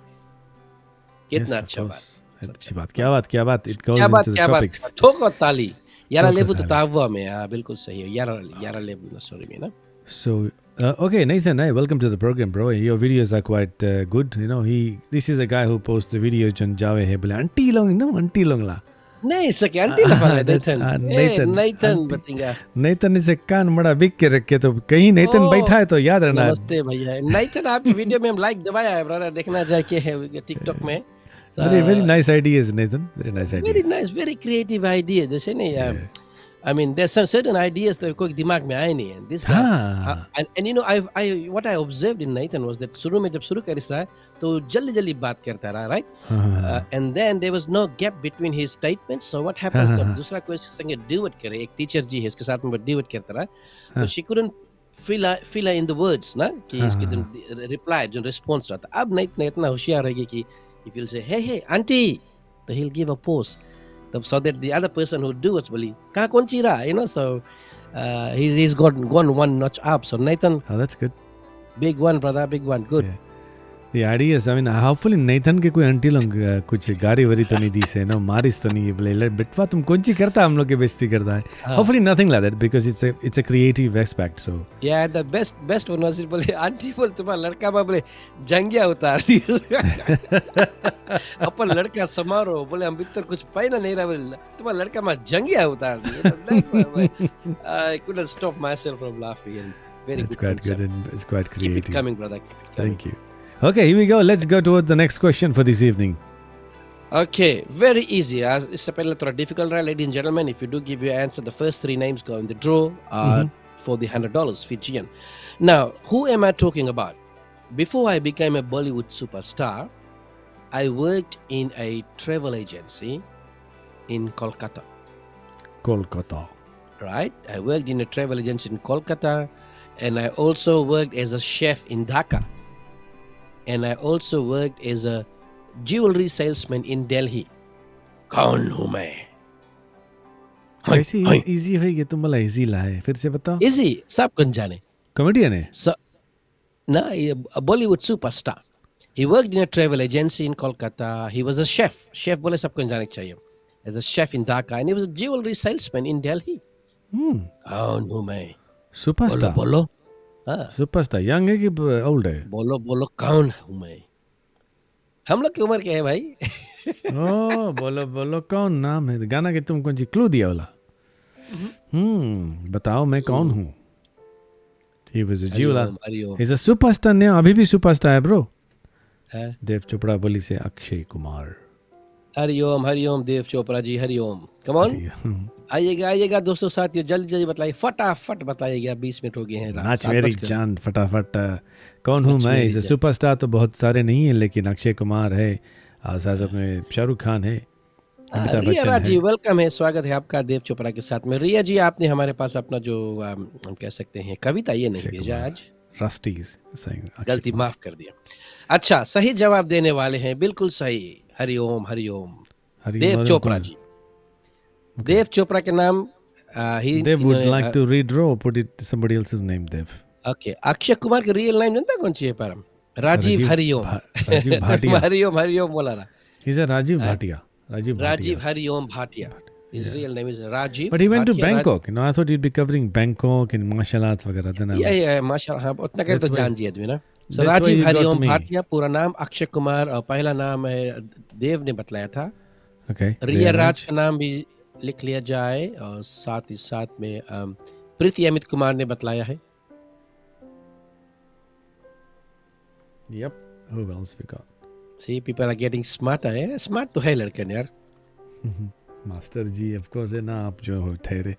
कितना अच्छा बात अच्छी बात क्या बात it goes into the topics ठोको ताली यारा लेवू तो तावा में हाँ बिल्कुल सही है यारा लेवू ना सॉरी में ना so okay Nathan welcome to the program bro your videos are quite good this is a guy who posts the videos on जावे है बोले आंटी लोग ला नहीं सके आंटी लफा Nathan बतिंगा Nathan इसे कान बड़ा बिक के रखे तो कहीं Nathan बैठा है तो याद रहना नमस्ते भैया Nathan आपकी वीडियो में हम लाइक दबाया है ब्रदर देखना जाए के है टिकटॉक में very nice ideas Nathan very nice ideas very nice very creative idea जैसे नहीं I mean there's some certain ideas that कोई दिमाग में आए नहीं and this guy and I what I observed in Nathan was that शुरू में जब शुरू कर रहा है तो जल्दी बात करता रहा right and then there was no gap between his statements so what happens जब दूसरा कोई संगे duet करे एक टीचर जी है इसके साथ में duet करता रहा तो she couldn't fill in the words ना कि इसके जो reply जो response रहा था अब Nathan इतना होशियार है कि if he'll say hey auntie so he'll give a pause so that the other person who do it will kahan kaun chi raha so he's gone one notch up so Nathan that's good big one brother big one good the ideas I mean hopefully Nathan के कोई aunty लोग कुछ गाड़ी worry तो नहीं दी से मारिस तो नहीं बोले बेटवा तुम कौन सी करता हम लोग के बेइज्जती करता है hopefully nothing like that because it's a creative aspect so yeah the best one was बोले आंटी बोले तुम्हारा लड़का में बोले जंगिया उतार दी अपन लड़का समारोह बोले हम भीतर कुछ पहना नहीं रहा बोले तुम्हारा लड़का में जंगिया उतार दी I couldn't stop myself from laughing and very it's good quite concept. good and it's quite creative keep it coming brother keep it coming. Thank you. Okay, here we go. Let's go towards the next question for this evening. Okay, very easy. इससे पहले थोड़ा difficult रहा, ladies and gentlemen. If you do give your answer, the first three names go in the draw for the $100 Fijian. Now, who am I talking about? Before I became a Bollywood superstar, I worked in a travel agency in Kolkata. Kolkata. Right? I worked in a travel agency in Kolkata, and I also worked as a chef in Dhaka, and I also worked as a jewelry salesman in Delhi. कौन हूं मैं? कैसी easy है ये, तुम बोला easy लाए, फिर से बताओ. Easy, सब कौन जाने. कॉमेडियन है. So, ना, a Bollywood superstar. He worked in a travel agency in Kolkata. He was a chef. Chef बोले सबको जाने चाहिए. As a chef in Dhaka, and he was a jewelry salesman in Delhi. कौन हूं मैं? Superstar. बोलो. हाँ. सुपरस्टार यंग है कि ओल्ड है? बोलो कौन हूं मैं? हम लोग की उम्र क्या है भाई? ओ बोलो कौन नाम है गाना के, तुम कौन सी क्लू दिया वाला? बताओ मैं कौन हूँ. He was a jeweler. He's a superstar now. अभी भी सुपरस्टार है ब्रो. देव चोपड़ा बोली से अक्षय कुमार. हरिओम देव चोपड़ा जी, हरिओम. कम ऑन, आइएगा दोस्तों साथियों, जल्दी बताइए, फटाफट बताइएगा. 20 मिनट हो गए हैं. नाच मेरी जान, फटाफट. कौन हूँ मैं? इस सुपरस्टार तो बहुत सारे नहीं है, लेकिन अक्षय कुमार है, साथ में शाहरुख खान है, अमिताभ बच्चन है. जी वेलकम है, स्वागत है आपका देव चोपड़ा के साथ में. रिया जी, आपने हमारे पास अपना जो हम कह सकते हैं कविता, ये नहीं भेजा आज. रस्टीज गलती माफ कर दिया. अच्छा, सही जवाब देने वाले हैं, बिल्कुल सही. हरिओम देव चोपड़ा जी. देव चोपड़ा के नाम Dev would like to redraw, put it somebody else's name. Dev. Okay. Akshay Kumar के रियल नेम जानता कौन सी है परम? राजीव हरिओम. राजीव भाटिया. हरिओम बोला ना. He's a Rajiv Bhatia. Rajiv Hariom Bhatia. His real name is Rajiv. But he went to Bangkok. I thought he'd be covering Bangkok and martial arts वगैरह. Yeah, माशाल्लाह. हाँ, उतना कर तो जान जी आदमी ना. So राजीव हरिओम भाटिया, पूरा नाम अक्षय कुमार, और पहला नाम है देव ने बतलाया था. Okay. रिया राज का नाम भी लिख लिया जाए, और साथ ही साथ में प्रीति अमित कुमार ने बतलाया है. Yep. Who else we got? See, people are getting smarter. Smart तो है लड़के ने यार. Master G, of course, है ना आप जो हो ठहरे.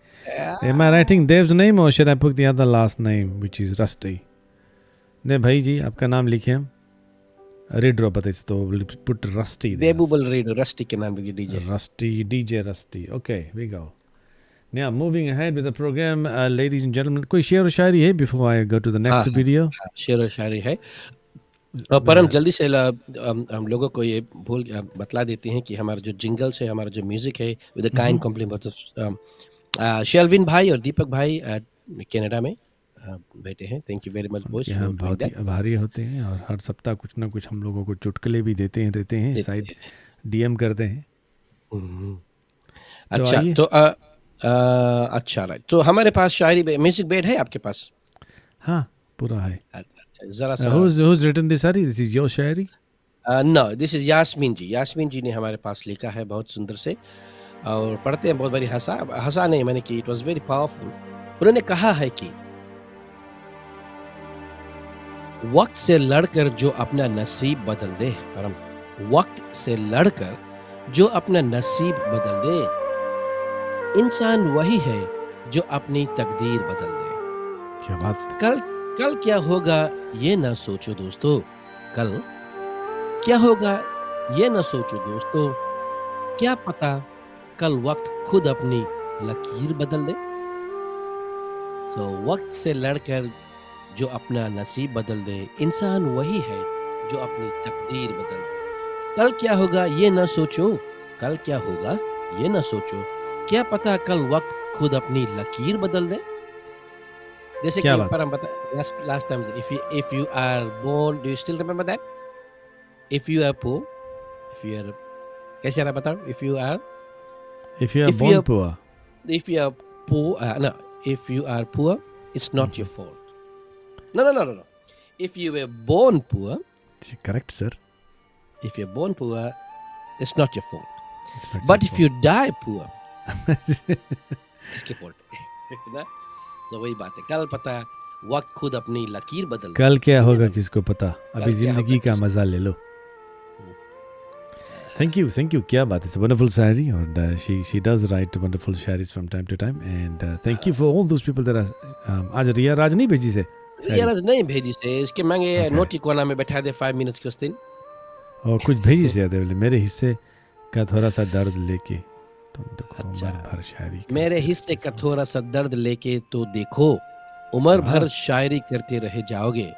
Am I writing Dev's name or should I put the other last name, which is Rusty? ने भाई जी आपका नाम लिखे हम. Redraw पता है तो put Rusty. Debuble read Rusty के नाम लिखे DJ. DJ Rusty. Okay, we go. Now moving ahead with the program, ladies and gentlemen. कोई शेर और शायरी है before I go to the next video? शेर और शायरी है. पर हम जल्दी से हम लोगों को ये बतला देते हैं कि हमारा जो जिंगल्स है, हमारा जो म्यूजिक है, with the kind compliment of Shelvin भाई और दीपक भाई कनाडा में बैठे हैं. Thank you very much boys. हम बहुत ही आभारी होते हैं, और हर सप्ताह कुछ ना कुछ हम लोगों को चुटकुले भी देते हैं साइड डीएम करते हैं. अच्छा तो अच्छा राइट. तो हमारे पास शायरी म्यूजिक बेड है आपके पास? हाँ पूरा है. जरा सा. Who's written this Shayari? This is your Shayari? No, this is Yasmin जी. यास्मीन जी ने हमारे पास लिखा है बहुत सुंदर से, और पढ़ते हैं. बहुत बड़ी हंसा नहीं मैंने कि इट वाज वेरी पावरफुल. उन्होंने कहा है कि वक्त से लड़कर जो अपना नसीब बदल दे, परम, वक्त से लड़कर जो अपना नसीब बदल दे, इंसान वही है जो अपनी तकदीर बदल दे. क्या बात. कल क्या होगा ये ना सोचो दोस्तों. कल क्या होगा ये ना सोचो दोस्तों. क्या पता कल वक्त खुद अपनी लकीर बदल दे. सो वक्त से लड़कर जो अपना नसीब बदल दे, इंसान वही है जो अपनी तकदीर बदल दे. कल क्या होगा ये ना सोचो. कल क्या होगा ये ना सोचो. क्या पता कल वक्त खुद अपनी लकीर बदल दे. जैसे कि पर हम बता last time, if you are born, do you still remember that? If you are poor, कैसे रहा बताओ. If you are born poor, if you are poor, no, if you are poor, it's not your fault. No. If you were born poor, correct sir. If you're born poor, it's not your fault. But if you die poor, इसकी fault है. तो वही बात है. कल पता वक्त खुद अपनी लकीर बदल. कल क्या होगा किसको पता. अभी जिंदगी का मजा ले लो. Thank you. क्या बात है. It's a wonderful Shayari and she does write wonderful shayaris from time to time and thank you for all those people that are आज रिया राज नहीं भेजी से रिया राज नहीं भेजी से, इसके मांगे नोटी कोना में बैठा दे 5 मिनट्स के उस दिन और कुछ भेजी से बोले मेरे हिस्से का थोड़ा सा दर्द लेके तुम देखो अच्छा। उम्र भर शायरी मेरे हिस्से का थोड़ा सा दर्द लेके तो देखो उम्र भर शायरी करते रह जाओगे।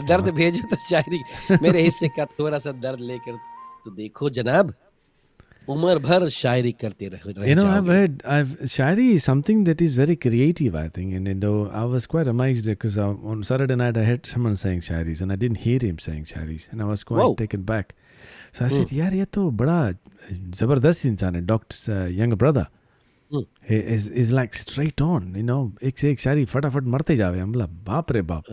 दर्द भेजो तो शायरी, मेरे हिस्से का थोड़ा सा दर्द लेकर तो देखो जनाब उम्र भर शायरी करते रह You know, जाओगे। I've Shairi is something that is very creative, I think, and you know, I was quite amazed because on Saturday night I heard someone saying shairis, and I didn't hear him saying shairis, and I was quite Whoa. taken back. So I said, "यार ये तो बड़ा जबरदस्त इंसान है." Doc's younger brother, he is like straight on, you know, एक से एक शायरी फटाफट मरते जावे, हम बोला बाप रे बाप.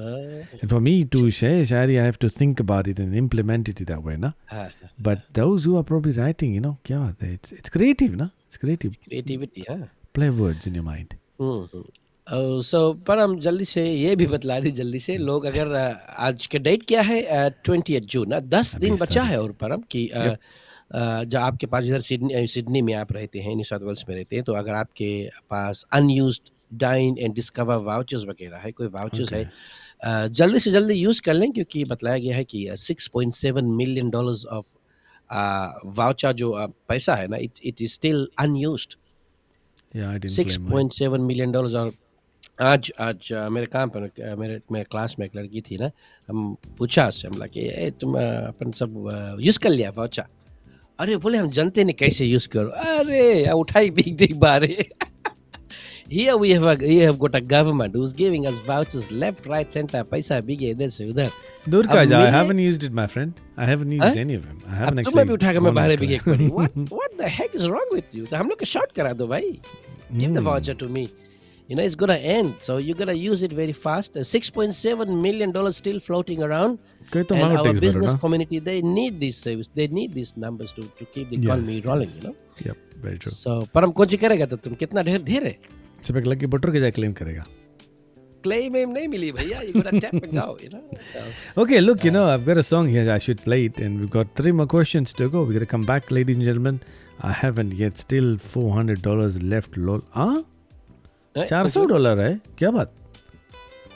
And for me to share shairi, I have to think about it and implement it that way, na. हाँ, But those who are probably writing, you know, क्या बात है? It's creative, na. It's creative. Creativity हाँ। Play words in your mind. सो पर हम जल्दी से ये भी बतला दी जल्दी से लोग अगर आज के डेट क्या है 20 जून ना 10 दिन बचा है और परम कि जब आपके पास इधर सिडनी में आप रहते हैं न्यू साउथ वेल्स में रहते हैं तो अगर आपके पास unused dine and discover vouchers वगैरह है कोई वाउचर्स है जल्दी से जल्दी यूज़ कर लें क्योंकि बताया गया है कि $6.7 मिलियन ऑफ वाउचर जो पैसा है ना it is still unused. Yeah, I didn't claim mine. $6.7 million और आज मेरे काम पर मेरे क्लास में एक लड़की थी ना हम पूछा उससे हम कि तुम अपन सब यूज़ कर लिया वाउचर। अरे बोले हम जानते नहीं कैसे यूज़ करो। अरे उठाई बिग दिख बारे Here we have got a government who's giving us vouchers left, right, center. पैसा भी है इधर से उधर। दूर का जा, I haven't used it, my friend. I haven't used any of them. I haven't अब actually. तुम्हें भी उठा के मैं बाहर भी gone एक बारी। What the heck is wrong with you? तो हम लोग को शॉर्ट करा दो भाई। Give the voucher to me. You know it's gonna end, so you gotta use it very fast. $6.7 million still floating around. कहीं तो And मांगो our tax business भरो ना. community, they need this service. They need these numbers to keep the economy rolling. You know. Yep, very true. So पर हम कौन सी करेगा तो तुम कितना ढेर है? सब एक लग के बटर के जाए क्लेम करेगा. Claim नहीं मिली भैया. You gotta tap and go. You know. So, Okay, look, you know, I've got a song here. I should play it, and we've got 3 more questions to go. We're gonna come back, ladies and gentlemen. I haven't yet. Still $400 left. Lol. हाँ? $400 है? क्या बात?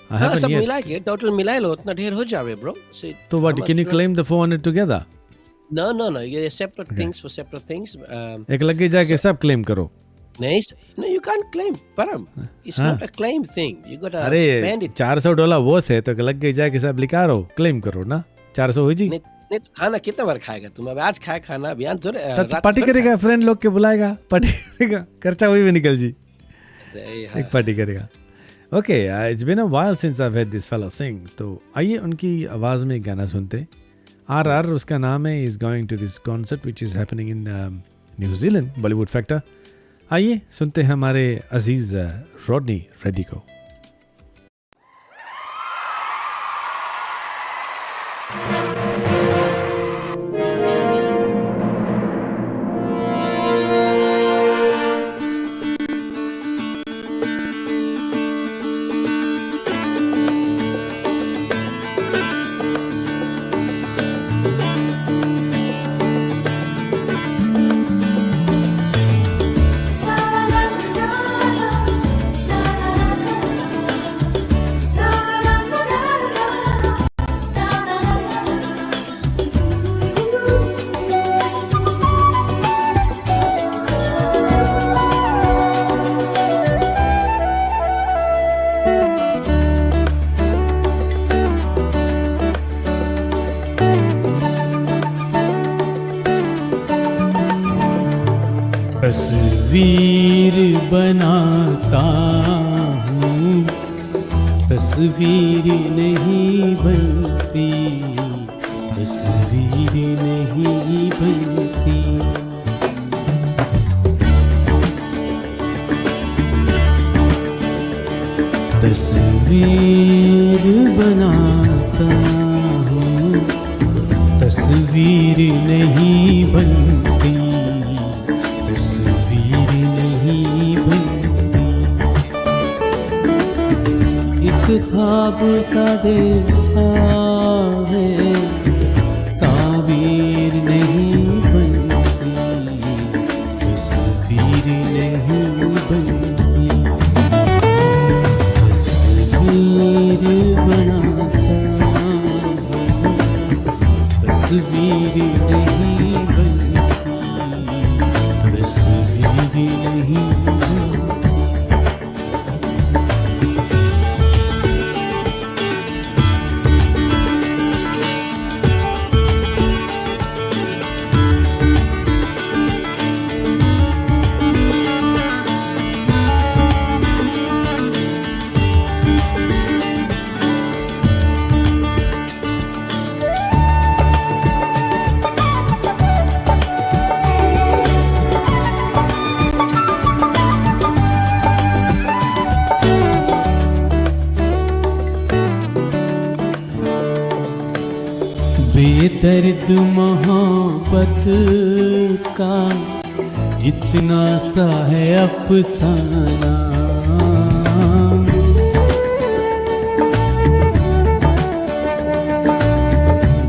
I हाँ haven't सब yet. मिला के total मिला लो उतना ढेर हो जावे bro. See, तो what? how Can you much claim the 400 together? No. ये separate things for separate things. एक लग के जाके सब claim करो. No, you can't claim. Param, it's not a claim thing. You gotta अरे spend it. $400 वो है तो लग के जाके सब लिखा रहो क्लेम करो ना 400 हो जी नहीं तो खाना कितना बार खाएगा तुम? अब आज खाए खाना अभियान तो पार्टी करेगा फ्रेंड लोग के बुलाएगा पार्टी करेगा खर्चा वही भी निकल जी एक पार्टी करेगा okay it's been a while since I have heard this fellow sing तो आइए उनकी आवाज में एक गाना सुनते आर उसका नाम है is going to this concert which is happening in New Zealand Bollywood factor आइए सुनते हैं हमारे अजीज रॉडनी रेड्डी को तस्वीर बनाता हूँ तस्वीर नहीं बनती तस्वीर नहीं बनती तस्वीर बनाता हूँ तस्वीर नहीं बनती तस्वीर नहीं बनती एक ख्वाब सा देखा है ताबीर नहीं बेदर्द मोहब्बत का इतना सा है अफसाना,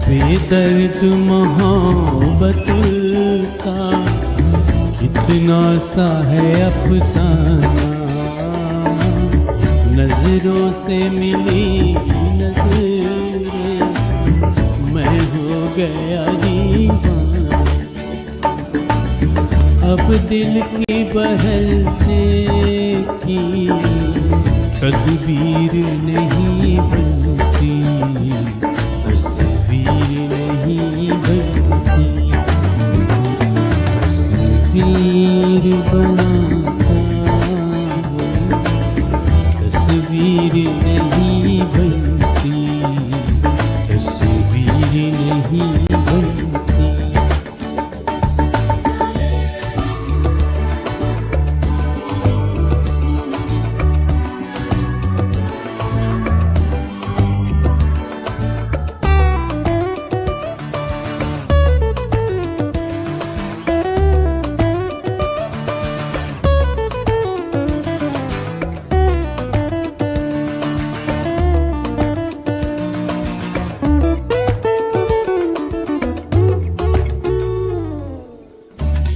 बेदर्द मोहब्बत का इतना सा है अफसाना। नजरों से मिली नजरें, मैं हो गया दीवाना। अब दिल की बहलने की तदबीर नहीं बनती, तस्वीर नहीं बनती, तस्वीर बनाता हूँ, तस्वीर नहीं बनती, तस्वीर नहीं बनती।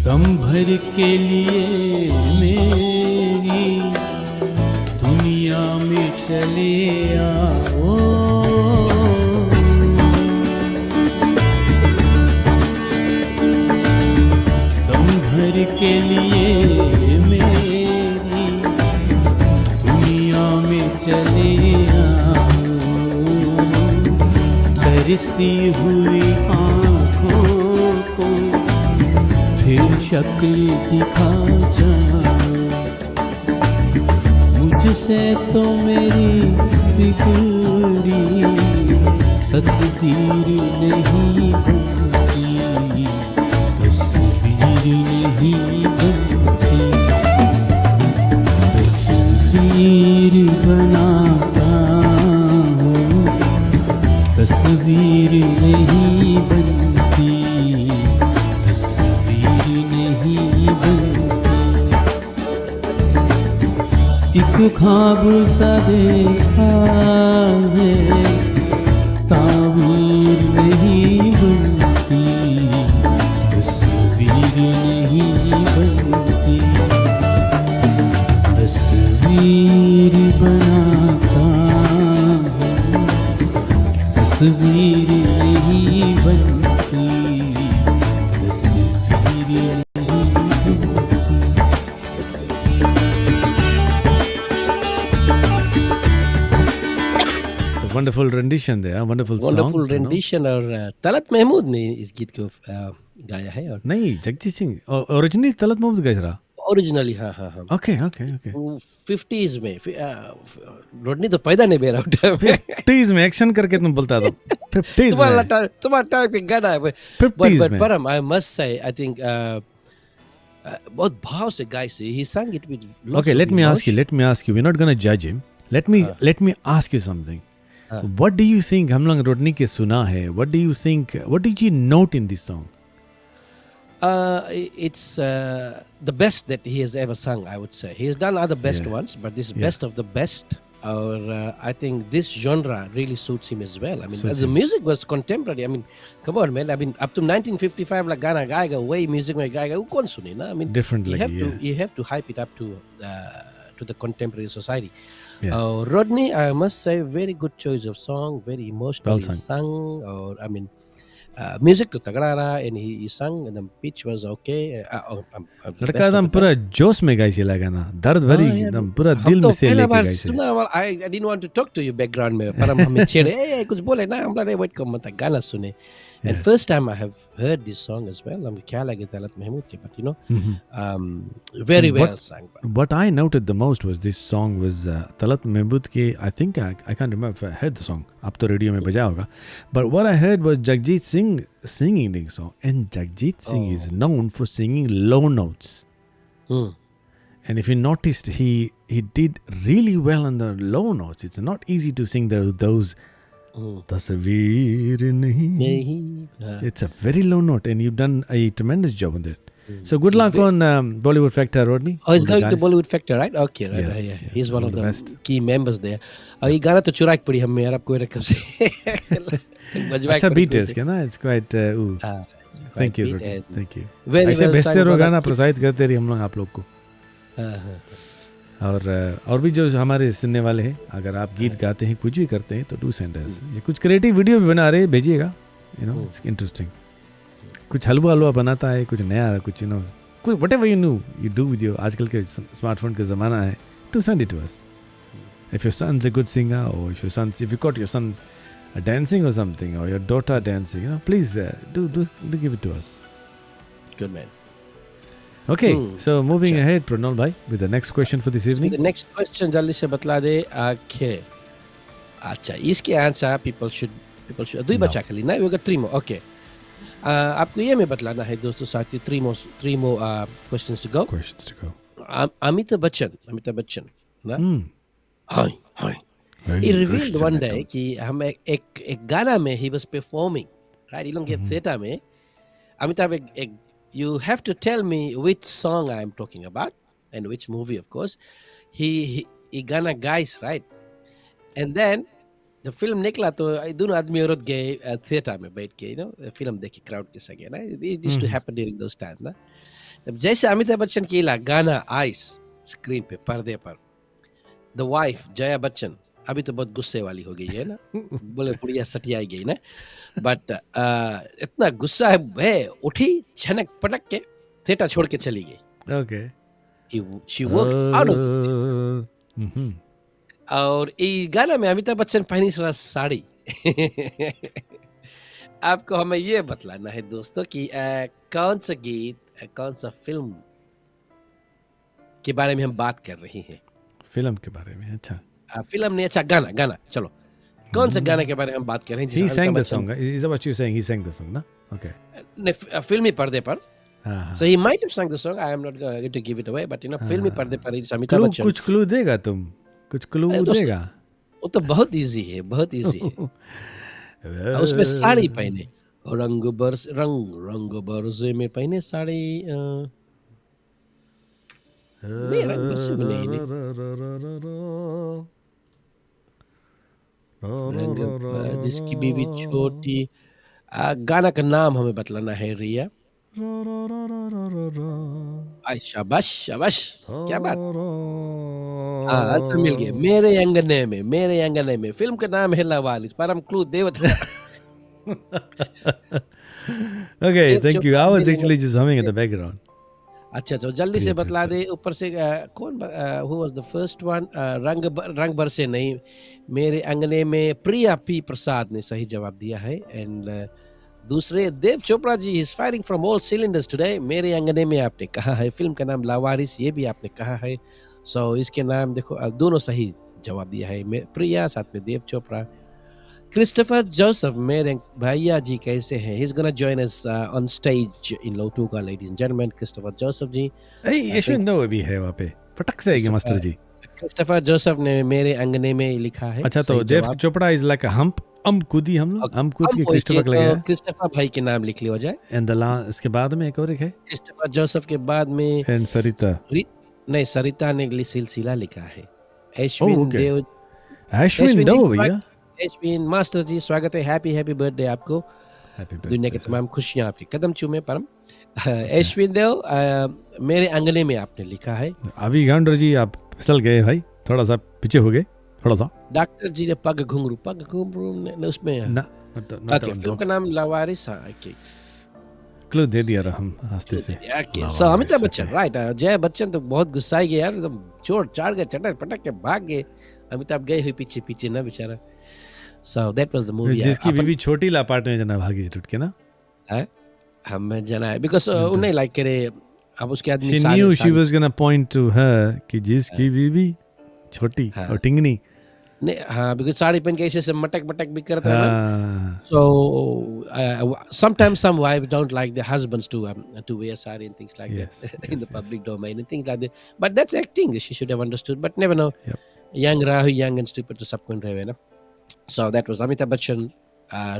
दम भर के लिए मेरी दुनिया में चले आओ, दम भर के लिए मेरी दुनिया में चले आओ। तरसी हुई आँखों को फिर शक्ल दिखा जाओ, मुझसे तो मेरी बिगड़ी तकदीर नहीं बनती, तस्वीर नहीं बनती, तस्वीर बनाता हूँ, तस्वीर नहीं बनती, नहीं बनती। एक ख्वाब सा देखा है, ताबीर नहीं बनती, तस्वीर नहीं बनती, तस्वीर बनाता हूँ, तस्वीर नहीं बनती, तस्वीर नहीं बनती। Wonderful rendition there, wonderful song. Wonderful rendition. और तलत महमूद ने इस गीत को गाया है। और नहीं, जगजीत सिंह ओरिजिनली तलत महमूद गाया था। ओरिजिनली हाँ हाँ हाँ ओके ओके ओके 50s में रोडनी तो पैदा नहीं बेरा उठा 50s में एक्शन करके तुम बोलता था 50s में तुम्हारा टाइप के गाना है। 50s में पर I must say I think बहुत भाव से गाय से he sang it with lots Okay, of let me ask you, we're not going to judge him. Let me ask you something. What do you think, हम लोग रोडनी के सुना है, what do you think, what did you note in this song? It's the best that he has ever sung, I would say. He has done other best ones, but this is best of the best. Or I think this genre really suits him as well. I mean, the music was contemporary. I mean, come on, man. I mean, up to 1955, like गाना गाएगा, वही music में गाएगा, वो कौन सुने ना? I mean, Different you have to hype it up to the contemporary society. Rodney, I must say, very good choice of song, very emotionally sung. Or I mean, music तो तगड़ा रहा, and he sang, and the pitch was okay. लड़का एकदम पूरा जोश में गाई सिला गाना, दर्द भरी एकदम पूरा दिल में से लेके गाई सिला। सुना वाला, I didn't want to talk to you background में, पर हमें छेड़े, कुछ बोले ना, हम लोग wait कर मत गाना सुने। And first time I have heard this song as well. हम क्या लगे तलत महमूद के, but you know, very well sung. What I noted the most was this song was Talat Mehmood ke, I think I can't remember if I heard the song. अब तो radio में बजा होगा. But what I heard was Jagjit Singh singing the song, and Jagjit Singh is known for singing low notes. And if you noticed, he did really well on the low notes. It's not easy to sing those तस्वीर नहीं. नहीं. It's a very low note, and you've done a tremendous job on that. So good luck on Bollywood Factor, Rodney. Oh, he's All the going to guys. Bollywood Factor, right? Okay, right. Yes, Yeah. yes, He's one all of the the best. key members there. और ये गाना तो चुरा के पड़ी हम यार आपको रकम से. बजवा अच्छा के beat पड़ी है इसका ना. It's quite. Ooh. Thank you, Rodney. Thank you. Very ऐसे well भेजते sung, रहो brother. गाना, प्रोत्साहित करते रहिए हम लोग आप लोग को. और भी जो हमारे सुनने वाले हैं, अगर आप गीत गाते हैं, कुछ भी करते हैं, तो डू सेंड अस. ये कुछ क्रिएटिव वीडियो भी बना रहे हैं, भेजिएगा. You know, it's interesting. कुछ हलवा बनाता है, कुछ नया, कुछ यू नो, कुछ whatever you do with your. आजकल के स्मार्टफोन का ज़माना है. To send it to us. If your son's a good singer, or if you got your son dancing or something, or your daughter dancing, you know, please do give it to us. Good man. Okay, so moving ahead, Pranal bhai, with the next question for this evening. So the next question जल्दी से बतला दे. Okay. अच्छा, इसके answer people should दुई बचा खाली ना. We got three more. Okay. आपको ये में बतलाना है दोस्तों साथी. Three more questions to go. Amitabh Bachchan ना. Hi. He revealed one day कि हम एक गाना में he was performing, right? इलों के theater में अमिताभ एक you have to tell me which song I am talking about and which movie, of course. He गाना guys, right? And then the film निकला तो दोनों आदमी औरत गए theater में बैठ के, you know, film देख के crowd के संगे ना. It used to happen during those times ना. तब जैसे अमिताभ बच्चन की गाना आइस स्क्रीन पे पर्दे पर, द वाइफ जया बच्चन अभी तो बहुत गुस्से वाली हो गई है ना. बोले बुढ़िया सटियाई गई ना. बट इतना गुस्सा है उठी छनक पटक के थिएटर छोड़ के चली गई. Okay. She walked out of the theater. और ये गाना में अमिताभ बच्चन पहनी साड़ी. आपको हमें ये बतलाना है दोस्तों कि कौन सा गीत कौन सा फिल्म के बारे में हम बात कर रही हैं. फिल्म के बारे में. अच्छा, फिल्म नहीं, अच्छा गाना. चलो, कौन सा गाने के बारे में हम बात कर रहे हैं. He sang the song. Is that what you're saying? He sang the song, ना? Okay. फिल्मी पर्दे पर. हाँ. So he might have sung the song. I am not going to give it away, but you know, फिल्मी पर्दे पर अमिताभ बच्चन. कुछ clue देगा तुम? कुछ क्लू देगा? वो तो बहुत इजी है, बहुत इजी है. उसमें साड़ी पहने, रंग बरसे में पहने साड़ी. नहीं, रंग बरसे में नहीं. रंग जिसकी बीवी छोटी. गाना का नाम हमें बतलाना है रिया. शाबाश क्या बात. हाँ, आंसर मिल गया. मेरे अंगने में. फिल्म का नाम है लवारिस. परम क्लू देवता. Okay, thank you. I was actually just humming in the background. अच्छा, तो जल्दी से बतला दे ऊपर से कौन who was the first one. रंग बरसे नहीं, मेरे अंगने में प्रिया पी प्रसाद ने सही जवाब दिया है. एंड दूसरे Dev Chopra ji is firing from all cylinders today. मेरे अंगने में आपने कहा है. फिल्म का नाम लावारिस, ये भी आपने कहा है. सो इसके नाम देखो, दोनों सही जवाब दिया है. प्रिया साथ में देव चोपड़ा. क्रिस्टोफर जोसेफ, मेरे भैया जी कैसे हैं. He is gonna join us on stage in Lautoka, ladies and gentleman. Christopher Joseph ji. Yashvind दो भी है वहाँ पे. फटक से आएगी मास्टर जी. क्रिस्टोफर जोसेफ ने मेरे अंगने में लिखा है. अच्छा, तो देव चोपड़ा इज लाइक हम कूदी. हम कूद के क्रिस्टोफर लगे हैं. क्रिस्टोफर भाई के नाम लिख लिया जाए. एंड इसके बाद में एक और है क्रिस्टोफर जोसेफ के बाद में एंड सरिता. नहीं, सरिता ने सिलसिला लिखा है. अश्विन देव. अश्विन दो भैया. अश्विन मास्टर जी स्वागत है. हैप्पी बर्थडे आपको. दुनिया की तमाम खुशियां आपके कदम चूमे. परम अश्विन देव, मेरे अंगने में आपने लिखा है. अभी गांडर जी आप फिसल गए भाई, थोड़ा सा पीछे हो गए, थोड़ा सा. डॉक्टर जी ने पग घुंघरू ने उसमें ना. ओके, फिल्म का नाम लावारिस. क्लू दे दिया हम आस्ते से. सो अमिताभ बच्चन, राइट. जय बच्चन तो बहुत गुस्साई गए यार, एकदम चोट चाड़ गए, चटक पटक के भाग गए. अमिताभ गए हुए पीछे ना बेचारा. So that was the movie. जिसकी बीवी छोटी लापाट में जना भागी टूट के ना. हमें जना है because उन्हें लाइक करे. अब उसके आदमी she knew she was gonna point to her कि जिसकी बीवी छोटी और टिंगनी. नहीं, हाँ, because साड़ी पहन के ऐसे मटक भी करता है ना. So sometimes some wives don't like their husbands to wear sari and things like that in the public domain and things like that. But that's acting. She should have understood. But never know. Young and stupid तो सबको रहे ना. So that was Amitabh Bachchan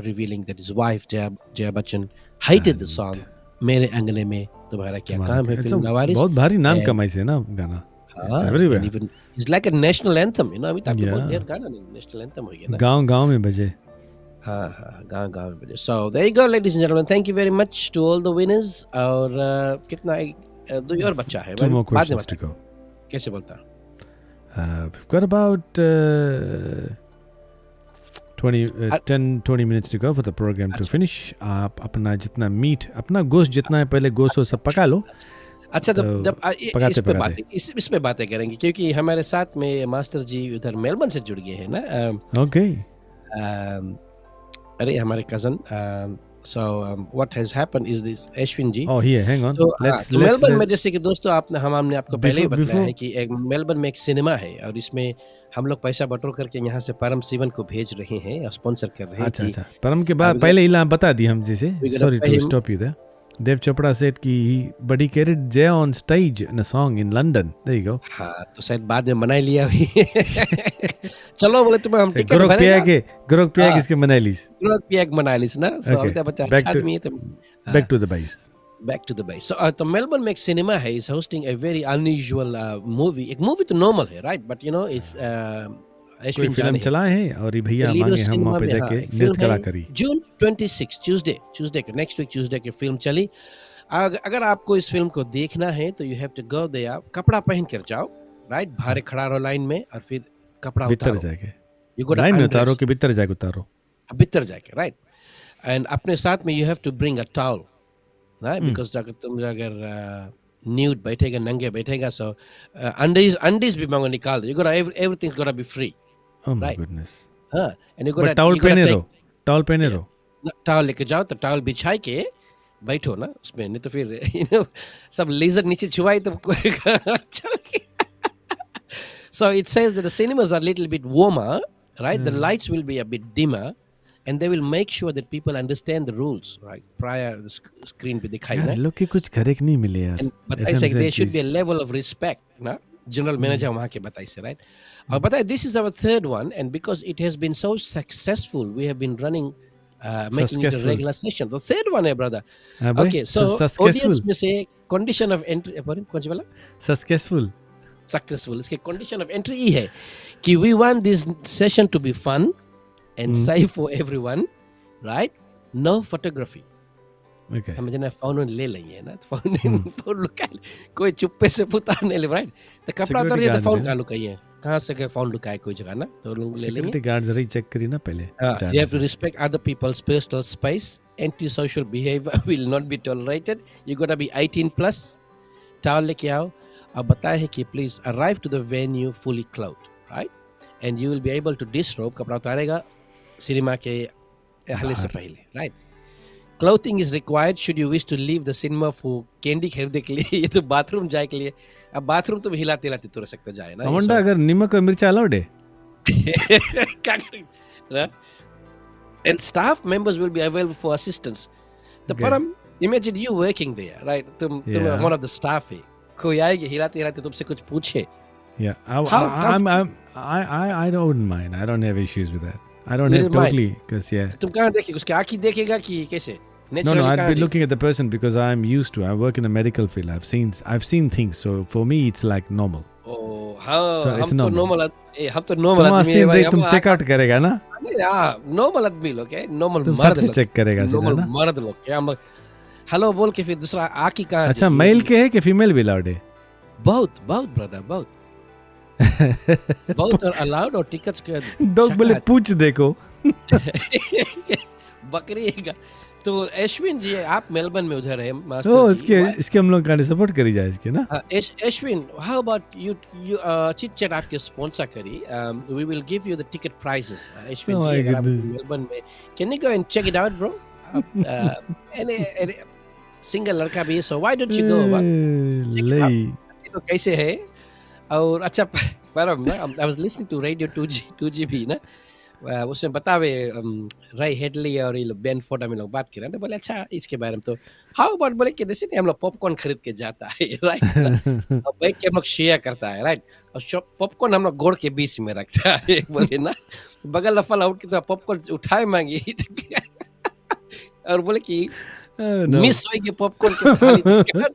revealing that his wife Jaya Bachchan hated the song "मेरे अंगने में तुम्हारा क्या काम है" film Nawaris. बहुत भारी नाम And कमाई से ना गाना. It's and everywhere. even it's like a national anthem, you know. Amitabh के बहुत Yeah. देर गाना नहीं national anthem हो गया ना. गांव-गांव में बजे. हाँ हाँ गाँव में बजे. So there you go, ladies and gentlemen. Thank you very much to all the winners. और कितना दो और बच्चा है. Two more बाद में questions to बता. go. कैसे बोलता? We've got about 10-20 minutes to go for the program to finish. आप अपना जितना मीट, अपना गोश्त जितना है पहले गोश्त सब पका लो. अच्छा तो जब पकाते इस पे बातें करेंगे क्योंकि हमारे साथ में मास्टर जी उधर मेलबर्न से जुड़ गए हैं ना. Okay. अरे हमारे cousin. So what has happened is this Ashwin ji. Oh, here, hang on. तो Let's मेलबर्न में जैसे कि दोस्तों हमने आपको पहले ही बताया before- है कि एक मेलबर्न में एक सिनेमा है और इसमें हम लोग पैसा बटोर करके यहाँ से परम शिवन को भेज रहे हैं और स्पॉन्सर कर रहे हैं. अच्छा. परम के बाद we पहले इला बता दी हम जिसे. we gotta Sorry pay to him. stop you there. Dev Chopra said but he carried Jaya on stage in a song in London. There you go. हाँ तो शायद बाद में बनाई लिया हुई. चलो बोले तुम्हें हम टिकट गोरख भरेगा. पिया के इसके मनाइलिस. ग्रोक भी एक बना लिस ना. So Okay. Amitabh Bachchan Back अच्छा to- आदमी है तो Back to the base. back to the base. So तो मेलबर्न में एक सिनेमा है. is hosting a very unusual movie. एक मूवी तो नॉर्मल है right but you know it's कोई अश्विन फिल्म जाने चला है और ये भैया मांगे हम वहाँ पे जाके नृत्य कला करी. जून 26 ट्यूसडे के नेक्स्ट वीक ट्यूसडे की फिल्म चली. अगर आपको इस फिल्म को देखना है तो you have to go there. कपड़ा पहन कर जाओ राइट. बाहर खड़ा रहो लाइन में और फिर कपड़ा भीतर उतारो. जाके यू गोट लाइन में उतारो कि भीतर जाके उतारो. भीतर जाके राइट. एंड अपने साथ में you have to bring a towel right because अगर तुम न्यूड बैठेगा नंगे बैठेगा सो अंडीज भी मांगो निकाल दो. You got everything got be free. Oh my Right. goodness. हाँ and you But got towel पहने रहो. Towel पहने रहो. टॉवल लेके जाओ तो टॉवल बिछाई के बैठो ना उसमें. नहीं तो फिर you know, सब लेजर नीचे छुआई तो कोई चल गया. So it says that the cinemas are a little bit warmer, right? The lights will be a bit dimmer, and they will make sure that people understand the rules, right? Prior the screen पे दिखाई यार ना. लोग के कुछ correct नहीं मिले यार. And बताइए ऐसा से there ऐसा should be a चीज. level of respect, ना? General manager वहाँ के बताइए से, right? और बताइए this is our third one, and because it has been so successful, we have been running. Making it a Successful. regular session. The third one है brother. हाँ भाई, Okay, so successful. audience में से condition of entry कौन सी वाला? Successful. Successful. इसके condition of entry ये है कि we want this session to be fun and safe for everyone, right? No photography. Okay. हम जना फोन ले लेंगे ना. फोन लुका कोई चुप्पे से पुता नहीं ले राइट. तो कपड़ा उतार दिया तो फोन कहाँ लुकाइए. कहाँ से के फोन लुकाए कोई जगह ना तो लोग ले लेंगे. Security guards जरा चेक करी ना पहले. You have to respect other people's personal space. Antisocial behavior will not be tolerated. You gotta be 18 plus. Towel लेके आओ. अब बताया है कि please arrive to the venue fully clothed, right? And you will be able to disrobe. कपड़ा उतारेगा cinema के हले से पहले, right? Clothing is required should you wish to leave the cinema for candy खरीदने के लिए. ये तो बाथरूम जाए के लिए. अब बाथरूम तो हिलाते हिलाते तो रह सकता जाए ना. अमंडा अगर नमक और मिर्च अलाउड है. क्या करेंगे? And staff members will be available for assistance. The Okay. Param, imagine you working there, right? तुम Yeah. one of the staff है. कोई आएगी हिलाते हिलाते तुमसे कुछ पूछे. Yeah. How I don't mind. I don't have issues with that. I don't You have don't mind? totally because yeah. तुम कहाँ देखेगी? उसके आँखी देखेगा कि कैसे? No, Naturally I'd कहाँ be देखेगी? looking at the person because I'm used to. I work in a medical field. I've seen things. So for me, it's like normal. ओ हाँ So it's हम तो normal. हम तो normal तुम आदमी है आस्तीन भाई. तुम चेकआउट करेगा ना. नॉर्मल आदमी लोग है. नॉर्मल तुम मर्द सबसे लोग. चेक करेगा सीधा नॉर्मल ना. मर्द लोग क्या हम हेलो बोल के फिर दूसरा आँखी कहाँ अच्छा देखेगी? मेल के है कि फीमेल भी अलाउड है. बहुत ब्रदर बहुत बहुत और अलाउड और टिकट्स के डॉग बोले पूछ देखो. बकरी है तो अश्विन जी आप मेलबर्न में उधर है ओ मास्टर जी. इसके हम लोग गाड़ी सपोर्ट करी जाए इसके ना. Ashwin how about you chit chat आपके स्पॉन्सर करी. We will give you the ticket prices. Ashwin Oh ji my अगर आप goodness. मेलबर्न में can you go and check it out bro. Any single लड़का भी है so why don't you go. लई. तो कैसे है. और अच्छा परम ना I was listening to radio 2G भी ना. उसमें बतावे राय हेडली और ये लोग बेन फोर्ड में लोग बात कर रहे हैं तो बोले अच्छा इसके बारे में तो हाउ अबाउट बोले कि जैसे नहीं हम लोग पॉपकॉर्न खरीद के जाता है राइट और बैठ के हम लोग शेयर करता है राइट और पॉपकॉर्न हम लोग गोड़ के बीच में रखता है बोले ना बगल लफल आउट की तो पॉपकॉर्न उठाए मांगी और बोले कि No. मिस हो गई पॉपकॉर्न की थाली तो क्या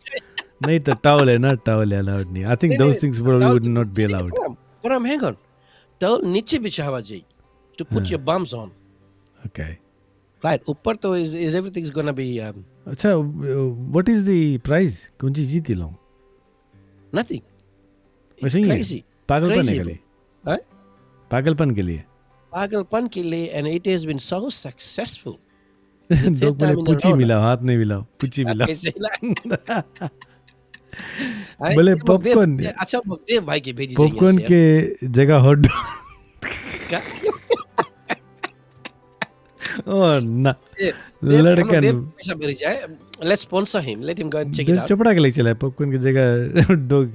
नहीं तो towel है ना towel allowed नहीं. I think those things probably would not be allowed. But I'm hang on. Towel नीचे बिछावा जी to put your bums on. Okay. Right. ऊपर तो is everything's gonna be अच्छा, what is the price? कौन सी जीती लो? nothing. It's वैसे ही है? crazy. पागलपन Crazy, के लिए. Huh? पागलपन के लिए. पागलपन के लिए and it has been so successful. लोग बोले पूछी मिलाओ, हाथ नहीं मिलाओ, पूछी मिलाओ. कैसे बोले पॉपकॉर्न. अच्छा देव भाई की भेजी पॉपकॉर्न के जगह हॉट डॉग. ओह ना. लड़कन. पैसा भर जाए. Let's sponsor him. Let him go and check it out. चपड़ा के लिए चला है पॉपकॉर्न की जगह हॉट डॉग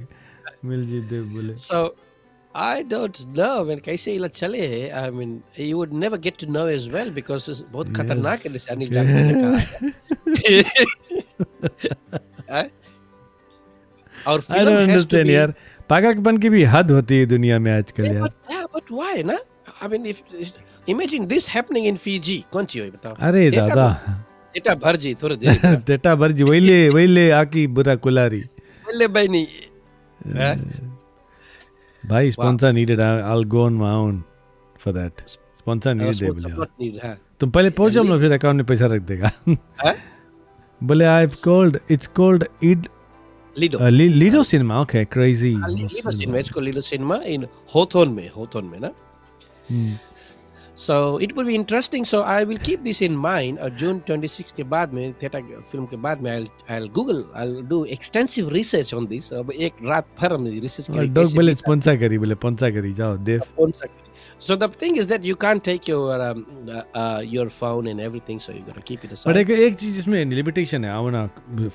मिल जी देव बोले. So I don't know man कैसे इला चले हैं. I mean you would never get to know as well because it's बहुत खतरनाक है जैसे अनिल डॉक्टर ने कहा है. और I don't understand यार. पागलपन की भी हद होती है दुनिया में आजकल यार. But why ना? I mean if imagine this happening in Fiji कौन सी हुई बताओ. अरे दादा. डेटा भर जी थोड़ी देर. डेटा भर जी वहीले आकी बुरा कुलारी. बोले भाई नहीं. भाई sponsor needed. I'll go on my own for that. Sponsor needed दे बोले. तुम पहले पहुंचो हम लोग फिर अकाउंट में पैसा रख देगा. बोले it's called Lido Cinema. Okay, crazy. Lido Cinema. It's called Lido Cinema in Hawthorne में ना. So it will be interesting. So I will keep this in mind. June 26 के बाद में थिएटर फिल्म के बाद में I'll do extensive research on this. अब एक रात भर हम research करेंगे. डॉग बोले स्पॉन्सर करी जाओ देव. So the thing is that you can't take your phone and everything. So you gotta keep it aside. But एक चीज इसमें लिमिटेशन है. आवना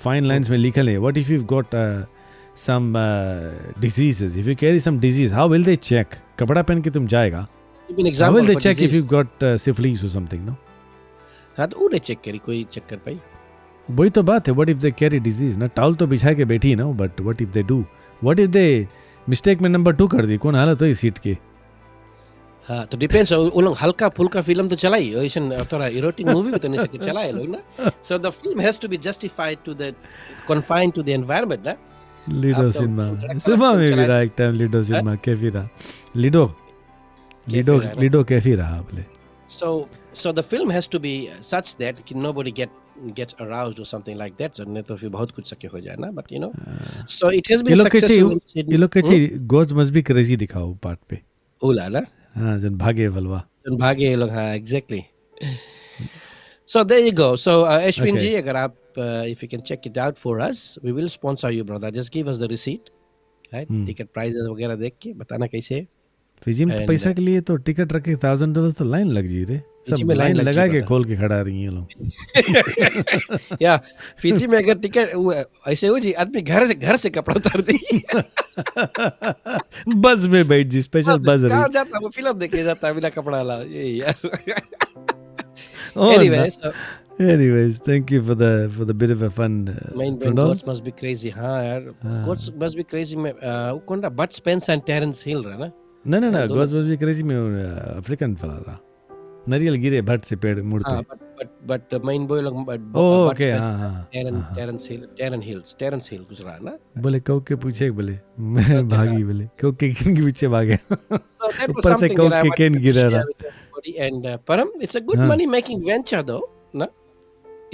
फाइन लाइंस में लिखा है. What if you've got some diseases? If you carry some disease, how will they check? कपड़ा पहन के तुम जाएगा. How will they check if you've got syphilis or something? No. हाँ तो उन्हें चेक करी कोई चेक कर पाई. वही तो बात है. What if they carry disease? ना टाउल तो बिछा के बैठी ना. But what if they do? What if they mistake में नंबर 2 कर दी? कौन हालत हो इस सीट की? हाँ तो डिपेंड्स. वो लोग हल्का फुल्का फिल्म तो चलाई. ऐसा थोड़ा इरोटिक मूवी भी तो नहीं सकते चलाए लोग ना. So the film has to be justified to the confined to the environment ना. Lido Cinema में भी रहा एक टाइम. Lido Cinema कैफी रहा. Lido कैफी रहा बोले. So the film has to be such that nobody gets aroused or something like that. So नहीं तो फिर बहुत कुछ सके हो जाए ना. But you know, so it has been successful. ये लोग कैसे gods must be crazy दिखाओ पार्ट पे. ओला ना. हाँ जन भागे बलवा. जन भागे ये लोग हाँ exactly. So there you go. So Ashwin जी अगर आप if you can check it out for us, we will sponsor you brother. Just give us the receipt. Right? Ticket prices वगैरह देख के बताना कैसे है. फिजी में तो पैसा के लिए तो टिकट रखे $1,000 तो लाइन लग जी रे. सब लाइन लगा के खोल के खड़ा रही हैं लोग. या फिजी में अगर टिकट ऐसे हो जी आदमी घर से कपड़ा उतार दी. बस में बैठ जी. स्पेशल बस रही. कहाँ जाता वो फिल्म देखने जाता बिना कपड़ा ला ये यार. Anyways, thank you for the bit of a fun. Main goats must be crazy. हाँ यार goats must be crazy में कौन रहा Bud Spence and Terence Hill रहा ना. ना goats must be crazy में अफ्रीकन फला रहा. नारियल गिरे भट से पेड़ मुड़ पे. but main boy लोग okay हाँ Terence Hill कुछ रहा ना. बोले कौ के पूछे बोले मैं भागी बोले कौ के किन के पीछे भागे. ऊपर से कौ के किन गिरा रहा. And Param, it's a good money making venture though, na?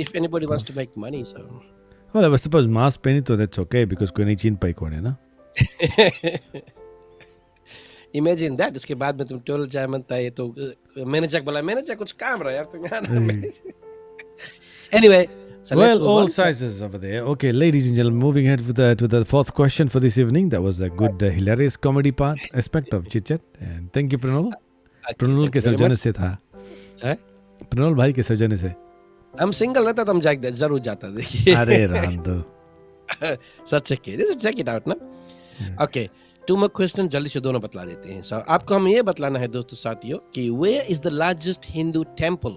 If anybody wants to make money, so. Well, I suppose mask पहनी तो that's okay because कोई नहीं चीन पाई कौन है ना. Imagine that. उसके बाद में तुम टोल जाए मनता है तो मैनेजर बोला मैनेजर कुछ काम रहा यार तुम यहाँ. Anyway. So well, all sizes over there. Okay, ladies and gentlemen, moving ahead to the fourth question for this evening. That was a good, hilarious comedy aspect of Chit Chat. And thank you, Pranol. प्रणोल के सौजन्य से था. प्रणोल भाई के सौजन्य से. हम single रहता तो हम जरूर जाता. देखिए अरे राम दो. सच के check it out ना. Okay, 2 more क्वेश्चन जल्दी से दोनों बतला देते हैं. So आपको हम ये बतलाना है दोस्तों साथियों कि where is the largest Hindu temple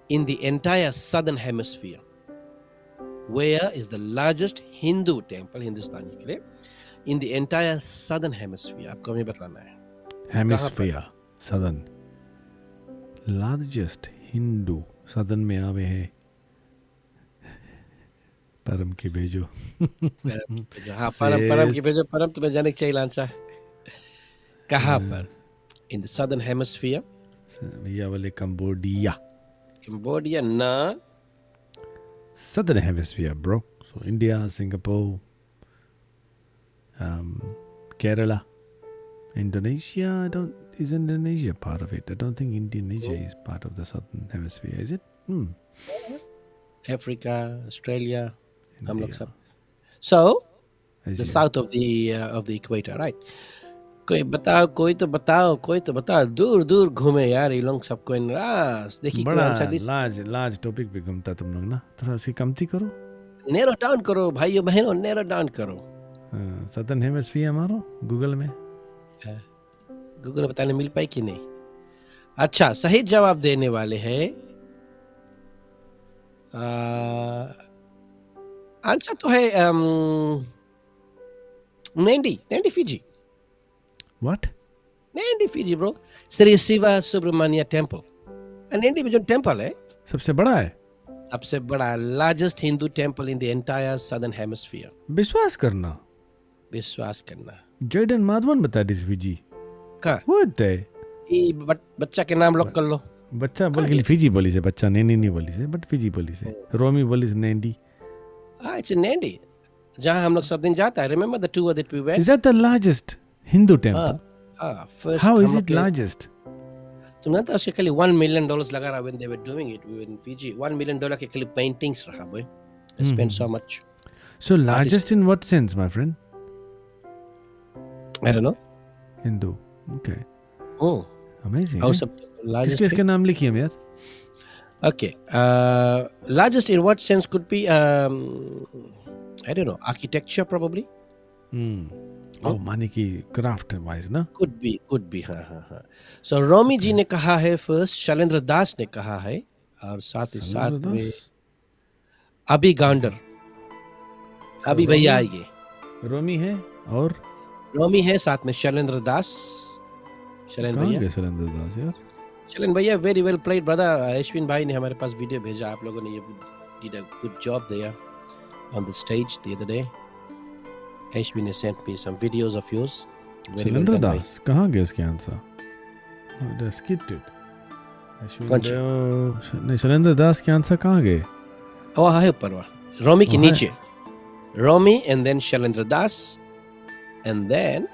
in the entire southern hemisphere? Where is the largest Hindu temple हिंदुस्तानी के लिए in the entire southern hemisphere? आपको हमें बतलाना है. Hemisphere southern largest Hindu southern में आवे है परम की भेजो हाँ परम की भेजो. परम तुम्हें जाने चाहिए आंसर कहाँ पर? In the southern hemisphere. भैया बोले कंबोडिया Cambodia ना. southern hemisphere bro, so India, Singapore, Kerala, Indonesia. Is Indonesia part of it? I don't think Indonesia is part of the southern hemisphere, is it? Africa, Australia, हम लोग India, सब. So the Asia. south of the equator, right? कोई तो बताओ दूर दूर घूमे यार ये लोग सबको इन रास देखिए कोई बड़ा आंसर लार्ज टॉपिक पे घूमता तुम लोग ना, थोड़ा सी कमती करो. नेरो डाउन करो भाइयों बहनों, नेरो डाउन करो. सदर्न हेमिस्फीयर मारो गूगल में. गूगल बताने मिल पाई कि नहीं? अच्छा सही जवाब देने वाले हैं. आंसर तो है Nadi Fiji. What? Nadi Fiji bro. Shri Shiva Subramanya temple. Nadi में जो टेम्पल है सबसे बड़ा है. सबसे बड़ा largest Hindu temple in the entire southern hemisphere. विश्वास करना. जयडन माधवन बता दिस फिजी. कहाँ? वो है ये बच्चा के नाम लॉक कर लो. बच्चा बोल के फिजी बोली से, बच्चा नैनी नहीं बोली से, बट फिजी बोली से. रोमी बोली से नैंडी. इट्स नैंडी जहाँ हम लोग सब दिन जाता है. Remember the tour that we went? Is that the largest Hindu temple? First How हम is लोग it के- largest? तुमने तो उसके खाली $1 million लगा रहा when they were doing it. We were in Fiji. $1 million के खाली paintings रहा boy. They spent so much. So largest in what sense, my friend? I don't know. Hindu. Okay. Oh, Amazing. और eh? सब किसके largest. इसके नाम लिखिए हम यार. Okay. Largest in what sense could be? I don't know. Architecture probably. Oh, माने की craft wise ना. Could be. हाँ. So रोमी जी ने कहा है first. शैलेंद्र दास ने कहा है और साथ ही साथ में अभी गांडर. अभी भैया आएंगे. रोमी है और रोमी है साथ में शैलेंद्र दास. शैलेंद्र कहाँ भैया. गए शैलेंद्र दास यार? शैलेंद्र भैया very well played brother. Ashwin भाई ने हमारे पास वीडियो भेजा. आप लोगों ने ये did a good job there on the stage the other day. Ashwin has sent me some videos of yours. Very well Shailendra done, दास कहाँ गए उसके आंसर? I skipped it. कौन सी? नहीं, शैलेंद्र दास के आंसर कहाँ गए? भाई. वो है ऊपर वहाँ. रोमी के वो है. नीचे. रोमी and then Shailendra Das and then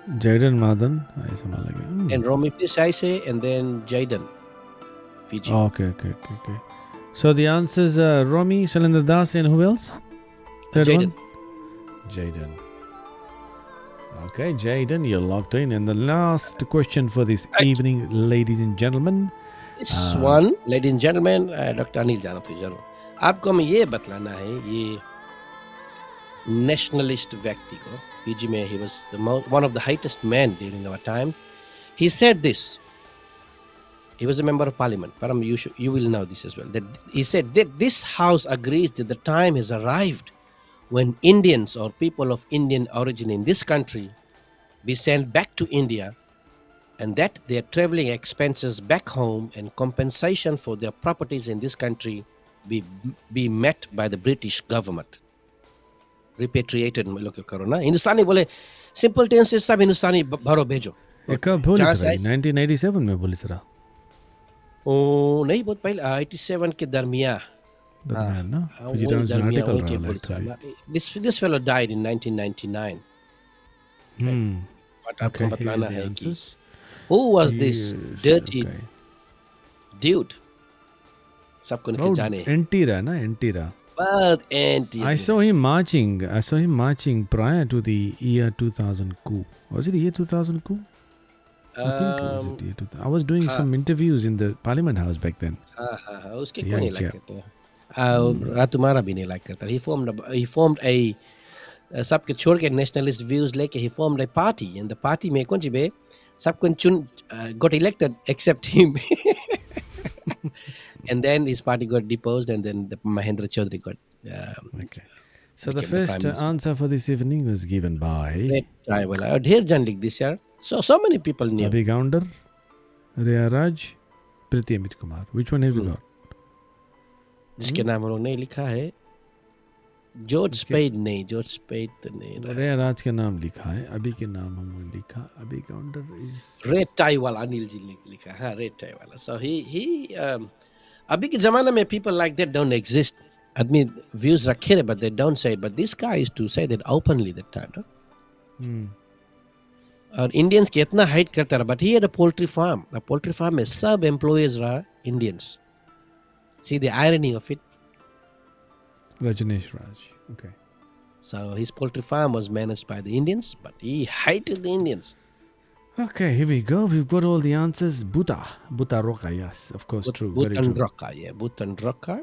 जयडन Madhavan ऐसा मान लगे. and Romy fish I say and then Jayden Fiji. Okay. So the answers are Romy, Shalendra Das, and who else? Third Jayden. one? Jayden. Okay, Jayden, you're locked in. And the last question for this Right. evening, ladies and gentlemen. This one, ladies and gentlemen, Dr. Anil जाना तो जरूर. आपको हमें ये बतलाना है ये nationalist व्यक्ति को. Fiji में he was one of the highest men during our time. He said this. He was a member of parliament. Param, you will know this as well. That he said that this house agrees that the time has arrived when Indians or people of Indian origin in this country be sent back to India, and that their traveling expenses back home and compensation for their properties in this country be met by the British government. Repatriated लोग करो ना. हिंदुस्तानी बोले simple tense से सब हिंदुस्तानी भरो भेजो. ये कब बोली जहाँ सर? से 1987 में बोली सर. ओ नहीं बहुत पहले 87 के दरमियान. दरमियान ना. हाँ, फिजी वही टाइम्स में दरमियान, आर्टिकल वही के रहा पुलिस है. वाला. This fellow died in 1999. But आपको बतलाना है कि who was this dirty dude? सबको नहीं जाने. Entira ना, Entira. But anti. I saw him marching prior to the year 2000 coup. Was it the year 2000 coup? I think it was it year 2000. I was doing some interviews in the Parliament House back then. हाँ उसके Yeah, कोई नहीं yeah. Like करता. रातुमारा भी नहीं like करता. He formed a सबके छोड़ के nationalist views लेके he formed a party, and the party में कौन सी बे सब कौन चुन got elected except him. And then his party got deposed, and then the Mahendra Chaudhary got Okay. So the became the prime first minister. answer for this evening was given by Great tribal. ढेर जन लिख this year. So many people knew. Abhi Gounder, Ria Raj, Priti Amit Kumar. Which one have you got? जिसके नाम उन्होंने नहीं लिखा है George spade नहीं, जॉर्ज स्पेड तो नहीं, रिया राज के नाम लिखा है, अभी के नाम हमने लिखा, अभी काउंटर इज रेड टाई वाला अनिल जी ने लिखा, हाँ रेड टाई वाला. सो ही अभी के जमाने में people like that don't exist. आदमी views रखे रहे but they don't say it, but this guy used to say that openly that time, no? और इंडियंस के इतना हाइट करता रहा, but he had a poultry farm. A poultry farm में सब employees रहा Indians. See the irony of it. Rajneesh Raj. Okay. So his poultry farm was managed by the Indians, but he hated the Indians. Okay, here we go. We've got all the answers. Buta Roka, yes, of course, true. Very true. Bhutan yeah, Bhutan Roka.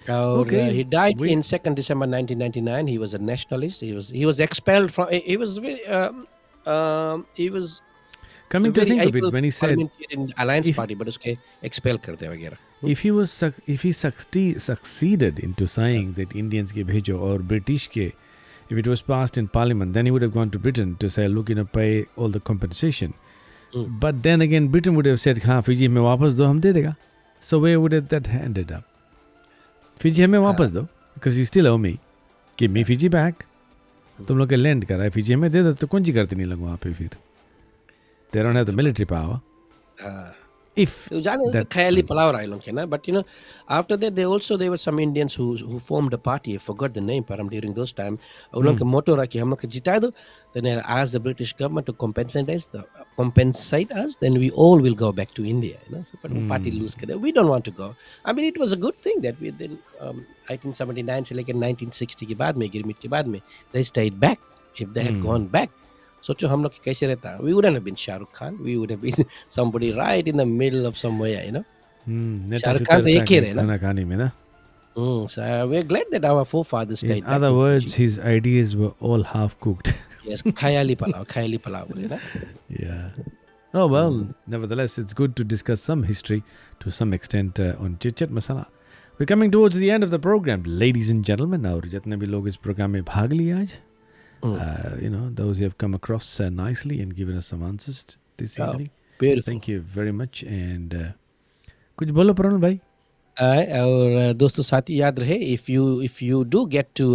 Okay, he died in 2nd December 1999. He was a nationalist. He was expelled from. He was very. He was Coming to very think of able it, when he said parliamentarian alliance party, but उसके expel कर दिया वगैरह. if he succeeded into saying that Indians के भेजो और British के, if it was passed in Parliament, then he would have gone to Britain to say, look, pay all the compensation. But then again, Britain would have said, हाँ Fiji हमें वापस दो, हम दे देगा. So where would it that ended up? Fiji हमें वापस दो, because you still owe me. Give me Fiji back. तुम लोग के लैंड करा है, Fiji हमें दे दो, तो कौन सी करती नहीं लगो वहाँ पे फिर. They don't have the military power. If that ख्याली पलाव रहा लोग के ना, but after that there were some Indians who formed a party. I forgot the name, but during those time उन लोग का motto रहा कि हम लोग को जिता दो, then they asked the British government to compensate us, then we all will go back to India. So but party lose कर, we don't want to go. I mean it was a good thing that we then 1879 से लेकर 1960 के बाद में गिरमिट के बाद में they stayed back. If they had gone back, सोचो हम लोग कैसे रहता, we wouldn't have been Shah Rukh Khan, we would have been somebody right in the middle of somewhere, Shah Rukh Khan तो एक ही रहे ना. खाना खाने में ना. So we're glad that our forefathers stayed In back. other words, his ideas were all half cooked. Yes, khayali palav बोले ना. Yeah. Oh well, nevertheless, it's good to discuss some history to some extent on Chit Chat Masala. We're coming towards the end of the program, ladies and gentlemen. और जितने भी लोग इस programme में भाग लिए आज, those who have come across nicely and given us some answers this evening. Beautiful. Thank you very much. And कुछ बोलो प्रणल भाई. और दोस्तों साथी याद रहे, if you do get to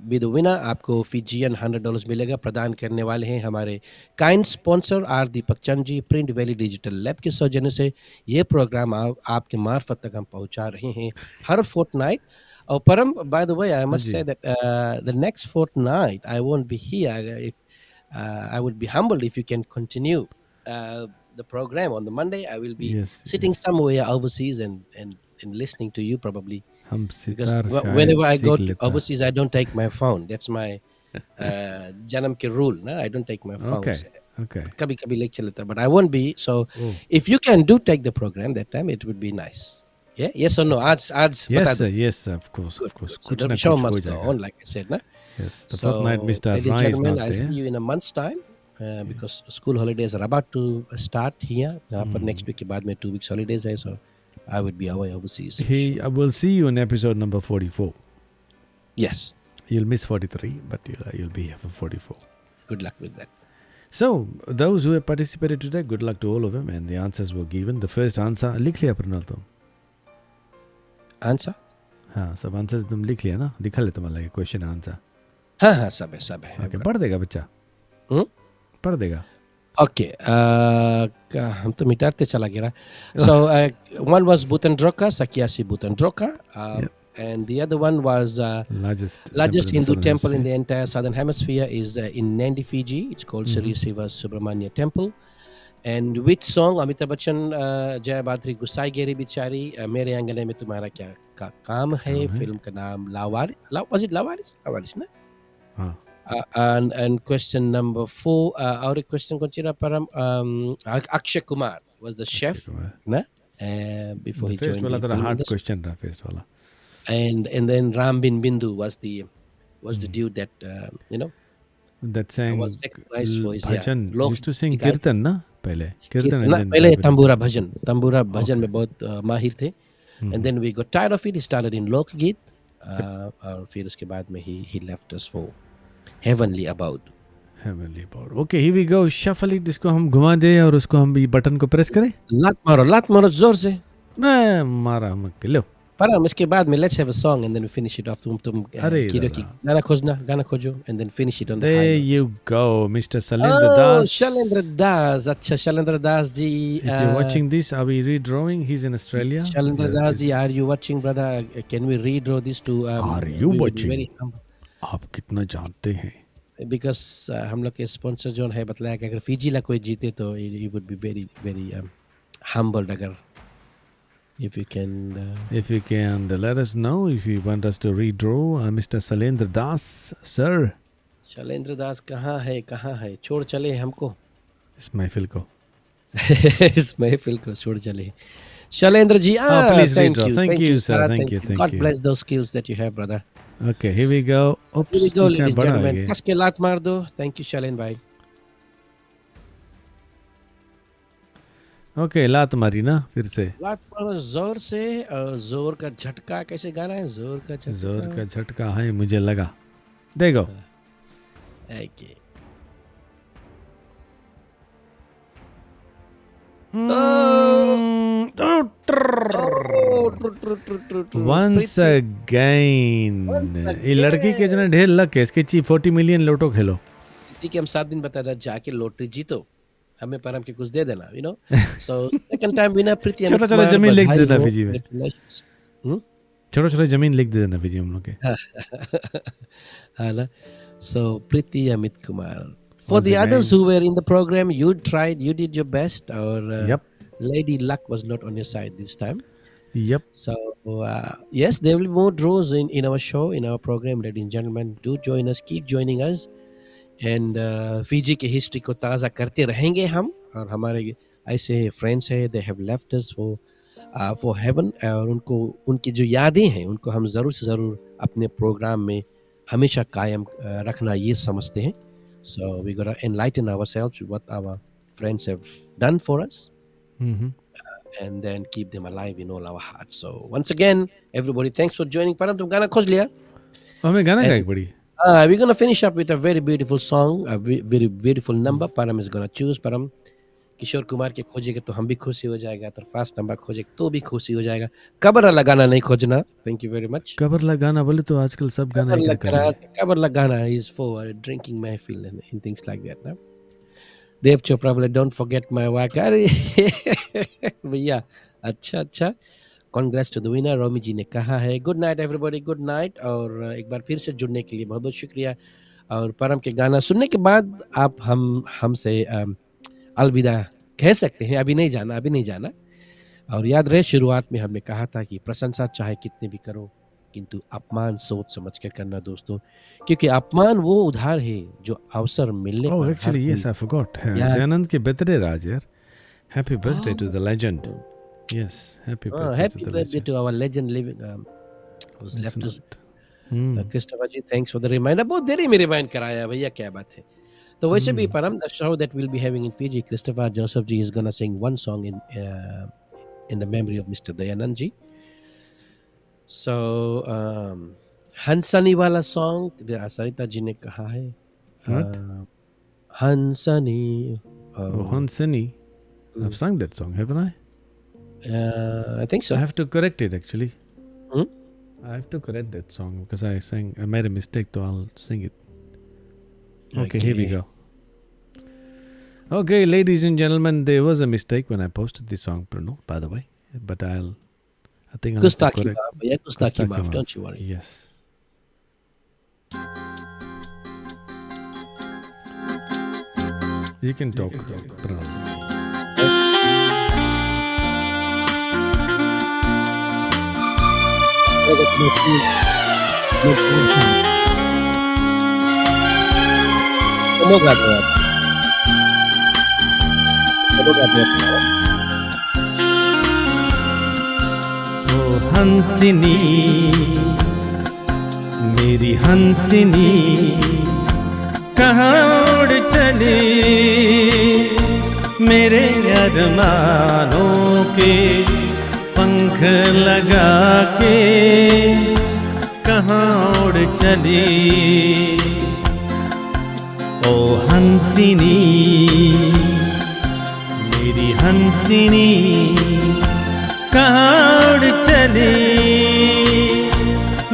be the winner, आपको Fijian $100 मिलेगा. प्रदान करने वाले हैं हमारे kind sponsor are Deepak Chand ji, print valley digital lab के सौजन्य से ये प्रोग्राम आपके मार्फत तक हम पहुंचा रहे हैं हर फोर्टनाइट. और परम, by the way, I must say that the next fortnight I won't be here. If I would be humbled if you can continue the program on the Monday. I will be sitting somewhere overseas and listening to you probably. Because whenever I go to overseas, I don't take my phone. That's my janam ke rule. No? I don't take my phone. Okay. Kabhi kabhi lecture leta, but I won't be. So if you can take the program that time, it would be nice. Yeah, yes or no? Aaj yes, of course. So the show must go on, like I said, na? Yes, the fortnight Mr. Ladies and Rai is gentlemen, not I'll there. see you in a month's time because school holidays are about to start here. But next week ke baad mein 2 weeks holidays hai, so I would be away overseas. I will see you in episode number 44. Yes. You'll miss 43, but you'll be here for 44. Good luck with that. So, those who have participated today, good luck to all of them, and the answers were given. The first answer, लिख लिया प्रणल तुम? Answer? हाँ, सब answers तुम लिख लिया ना? लिखा ले तुम्हारा क्वेश्चन आंसर. हाँ, सब है. Okay, पढ़ देगा बच्चा? पढ़ देगा. Okay, हम तो मिटाते चला गया. So one was Butandroka, Sakyasi Butandroka, and the other one was largest Hindu temple in the entire southern hemisphere is in Nandi, Fiji. It's called Sri Siva Subramania Temple. And which song Amitabh Bachchan, Jaya Badri Gusai Geri Bichari, Mere Angane Mein Tumhara Kya Kaam Hai, film ka naam Lawaris. Was it Lawaris? Lawaris, na? And question number 4, our question conchira param Akshay Kumar was the chef, na? Before he joined the film hard industry. question ra first wala. And then Ram Bin Bindu was the dude that that sang was recognized for his bhajan. lok Used to sing guys. kirtan ना पहले kirtan कीर्तन and ना then पहले Dabiri. तंबूरा भजन Okay. में बहुत माहिर थे. And then we got tired of it. He started in लोक गीत. और फिर उसके बाद में he left us for heavenly abode. Heavenly Board. Okay, here we go. Shuffle it. इसको हम घुमा दे और उसको हम भी बटन को प्रेस करें. लात मारो जोर से. मैं मारा हम लो. परम इसके बाद में let's have a song and then we finish it off. तुम अरे की गाना खोजो and then finish it on the high There note. you go, Mr. Salendra Oh, Das. Shalendra Das. अच्छा Shalendra Das ji. If you're watching this, are we redrawing? He's in Australia. Shalendra Das ji, are you watching, brother? Can we redraw this to? Are you we would be watching? very humble. आप कितना जानते हैं? Because हम लोग के sponsor जो है बतलाया कि अगर फिजी ला कोई जीते तो it would be very very humbled अगर if you can. If you can let us know if you want us to redraw Mr. Salendra Das, sir. Shailendra दास कहाँ है छोड़ चले हमको. इस महफिल को. इस महफिल को छोड़ चले. Shailendra ji, please thank redraw. you, Thank you, sir. Sarah, Thank you, thank God you. bless those skills that you have, brother. Okay, here we go. Oops, Here we go, ये क्या ladies and बड़ा है gentlemen. ये? कस के लात मार दो. Thank you, Shailendra भाई. Okay, लात मारी ना फिर से. लात मारो जोर से और जोर का झटका. कैसे गाना है? जोर का झटका. जोर का झटका है मुझे लगा. देखो. Okay. Once again. ये लड़की के जना ढेर लक है. इसके ची 40 मिलियन लोटो खेलो. प्रीति के हम 7 दिन बता जा जाके लॉटरी जीतो. हमें परम के कुछ दे देना, you know. So second time winner प्रीति. छोटा-छोटा जमीन लिख देना फिजी में. Congratulations. छोटा-छोटा जमीन लिख देना फिजी हम लोग के. हाँ ना. So Priti Amit Kumar. For Once the again. others who were in the program, you tried, you did your best. Or Yep. Lady Luck was not on your side this time. Yep. So yes, there will be more draws in our show, in our program, ladies and gentlemen. Do join us, keep joining us. And Fiji की history को ताज़ा करते रहेंगे हम. और हमारे ऐसे friends हैं, they have left us for heaven. और उनको उनकी जो यादें हैं उनको हम ज़रूर से ज़रूर अपने प्रोग्राम में हमेशा कायम रखना ये समझते हैं. So we gotta enlighten ourselves with what our friends have done for us. And then keep them alive in all our hearts. So once again, everybody, thanks for joining. Param, तुम गाना खोज लिया? हमें गाना गाएगी बड़ी. We're gonna finish up with a very beautiful song, a very beautiful number. Param is gonna choose. Param, Kishore Kumar के खोजेगा तो हम भी खुशी हो जाएगा. तो फास्ट नंबर खोजेगा तो भी खुशी हो जाएगा. कबर लगाना नहीं खोजना. Thank you very much. Cover लगाना बोले तो आजकल सब गाना ही कर रहे हैं. कबर लगाना is for drinking महफिल and things like that. ना? Dev Chopra बोले don't forget my wife. अरे भैया अच्छा. Congrats to the winner. रोमी जी ने कहा है. Good night everybody. Good night. और एक बार फिर से जुड़ने के लिए बहुत बहुत शुक्रिया. और परम के गाना सुनने के बाद आप हमसे अलविदा कह सकते हैं. अभी नहीं जाना. और याद रहे शुरुआत में हमने कहा था कि प्रशंसा चाहे कितने भी करो किंतु अपमान सोच समझ कर करना दोस्तों. क्योंकि अपमान वो उधार है जो अवसर मिलने Oh, पर actually, yes, I forgot. Dayanand के birthday राज यार. Happy birthday to the legend. Yes, happy birthday happy to the birthday legend. to our legend living who's It's left us. not. Christopher ji, thanks for the reminder. बहुत देरी में remind कराया भैया, क्या बात है. तो वैसे भी परम, the show that we'll be having in Fiji, Christopher Joseph ji is gonna sing one song in the memory of Mr. Dayanand ji. So हंसनी वाला song सरिता जी ने कहा है. What? हंसनी. Oh, Hansini. I've sung that song, haven't I? I think so. I have to correct it actually. Hmm? I have to correct that song because I made a mistake, so I'll sing it. Okay, here we go. Okay, ladies and gentlemen, there was a mistake when I posted this song, Bruno, by the way. But I think I'll have to Gustaki correct. maaf, भैया Gustaki maaf, don't you worry. Yes. You can talk, Bruno. ओ हंसिनी मेरी हंसिनी कहाँ उड़ चली मेरे अरमानों के पंख लगा के, कहाँ उड़ चली ओ हंसिनी, मेरी हंसिनी, कहाँ उड़ चली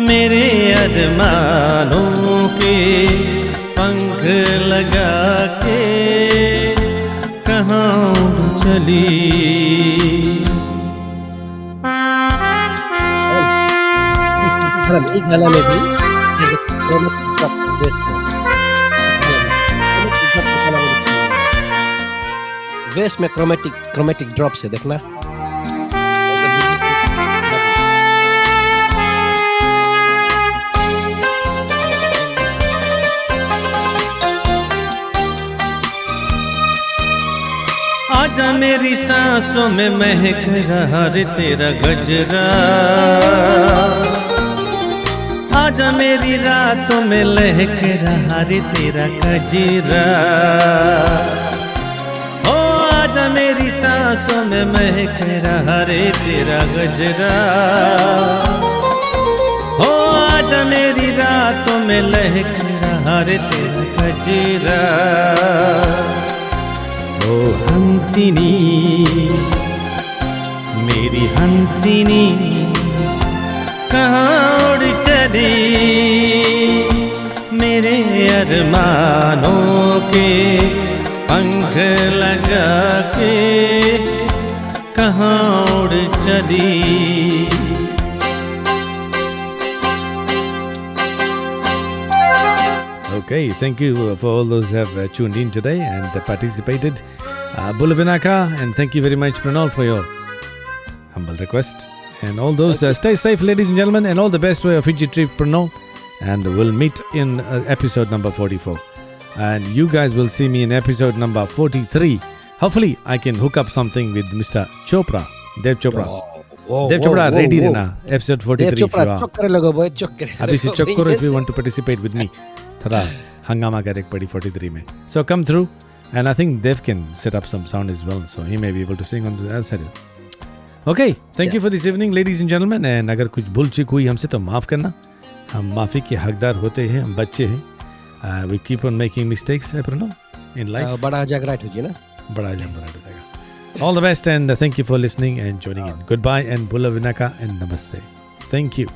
मेरे अरमानों के पंख लगा के, कहाँ उड़ चली। एक गाना में भी वेस में क्रोमेटिक ड्रॉप से देखना। आजा मेरी सांसों में महक रहा रे तेरा गजरा, आजा मेरी रातों में लहक रहा रे तेरा गजरा, ओ आजा मेरी सांसों में महक रहा रे तेरा गजरा, ओ आजा मेरी रातों में लहक रहा रे तेरा गजरा। ओ हंसिनी, मेरी हंसिनी, कहाँ उड़ चली मेरे अरमानों के पंख लगा के, कहाँ उड़ चली। Okay, thank you for all those who have tuned in today and participated. Bulavinaka, and thank you very much, Pranal, for your humble request. And all those, stay safe, ladies and gentlemen, and all the best for your Fiji trip, Pranal. And we'll meet in episode number 44. And you guys will see me in episode number 43. Hopefully, I can hook up something with Mr. Chopra, Dev Chopra. Dev Chopra, ready Rena, episode 43. Dev Chopra, chok kare logo boy, chok kare. Abhi se chok karo if you want to participate with me. Thora hangama kare padi 43 mein. So come through, and I think Dev can set up some sound as well, so he may be able to sing on the other side. Okay, thank you for this evening, ladies and gentlemen. And अगर कुछ भूल चूक हुई हमसे तो माफ़ करना, हम माफ़ी के हकदार होते हैं, हम बच्चे हैं. We keep on making mistakes, Pranal, in life. बड़ा जागराट हो जी ना. बड़ा जागराट हो जाएगा. All the best, and thank you for listening and joining in. Goodbye and Bula Vinaka and Namaste. Thank you.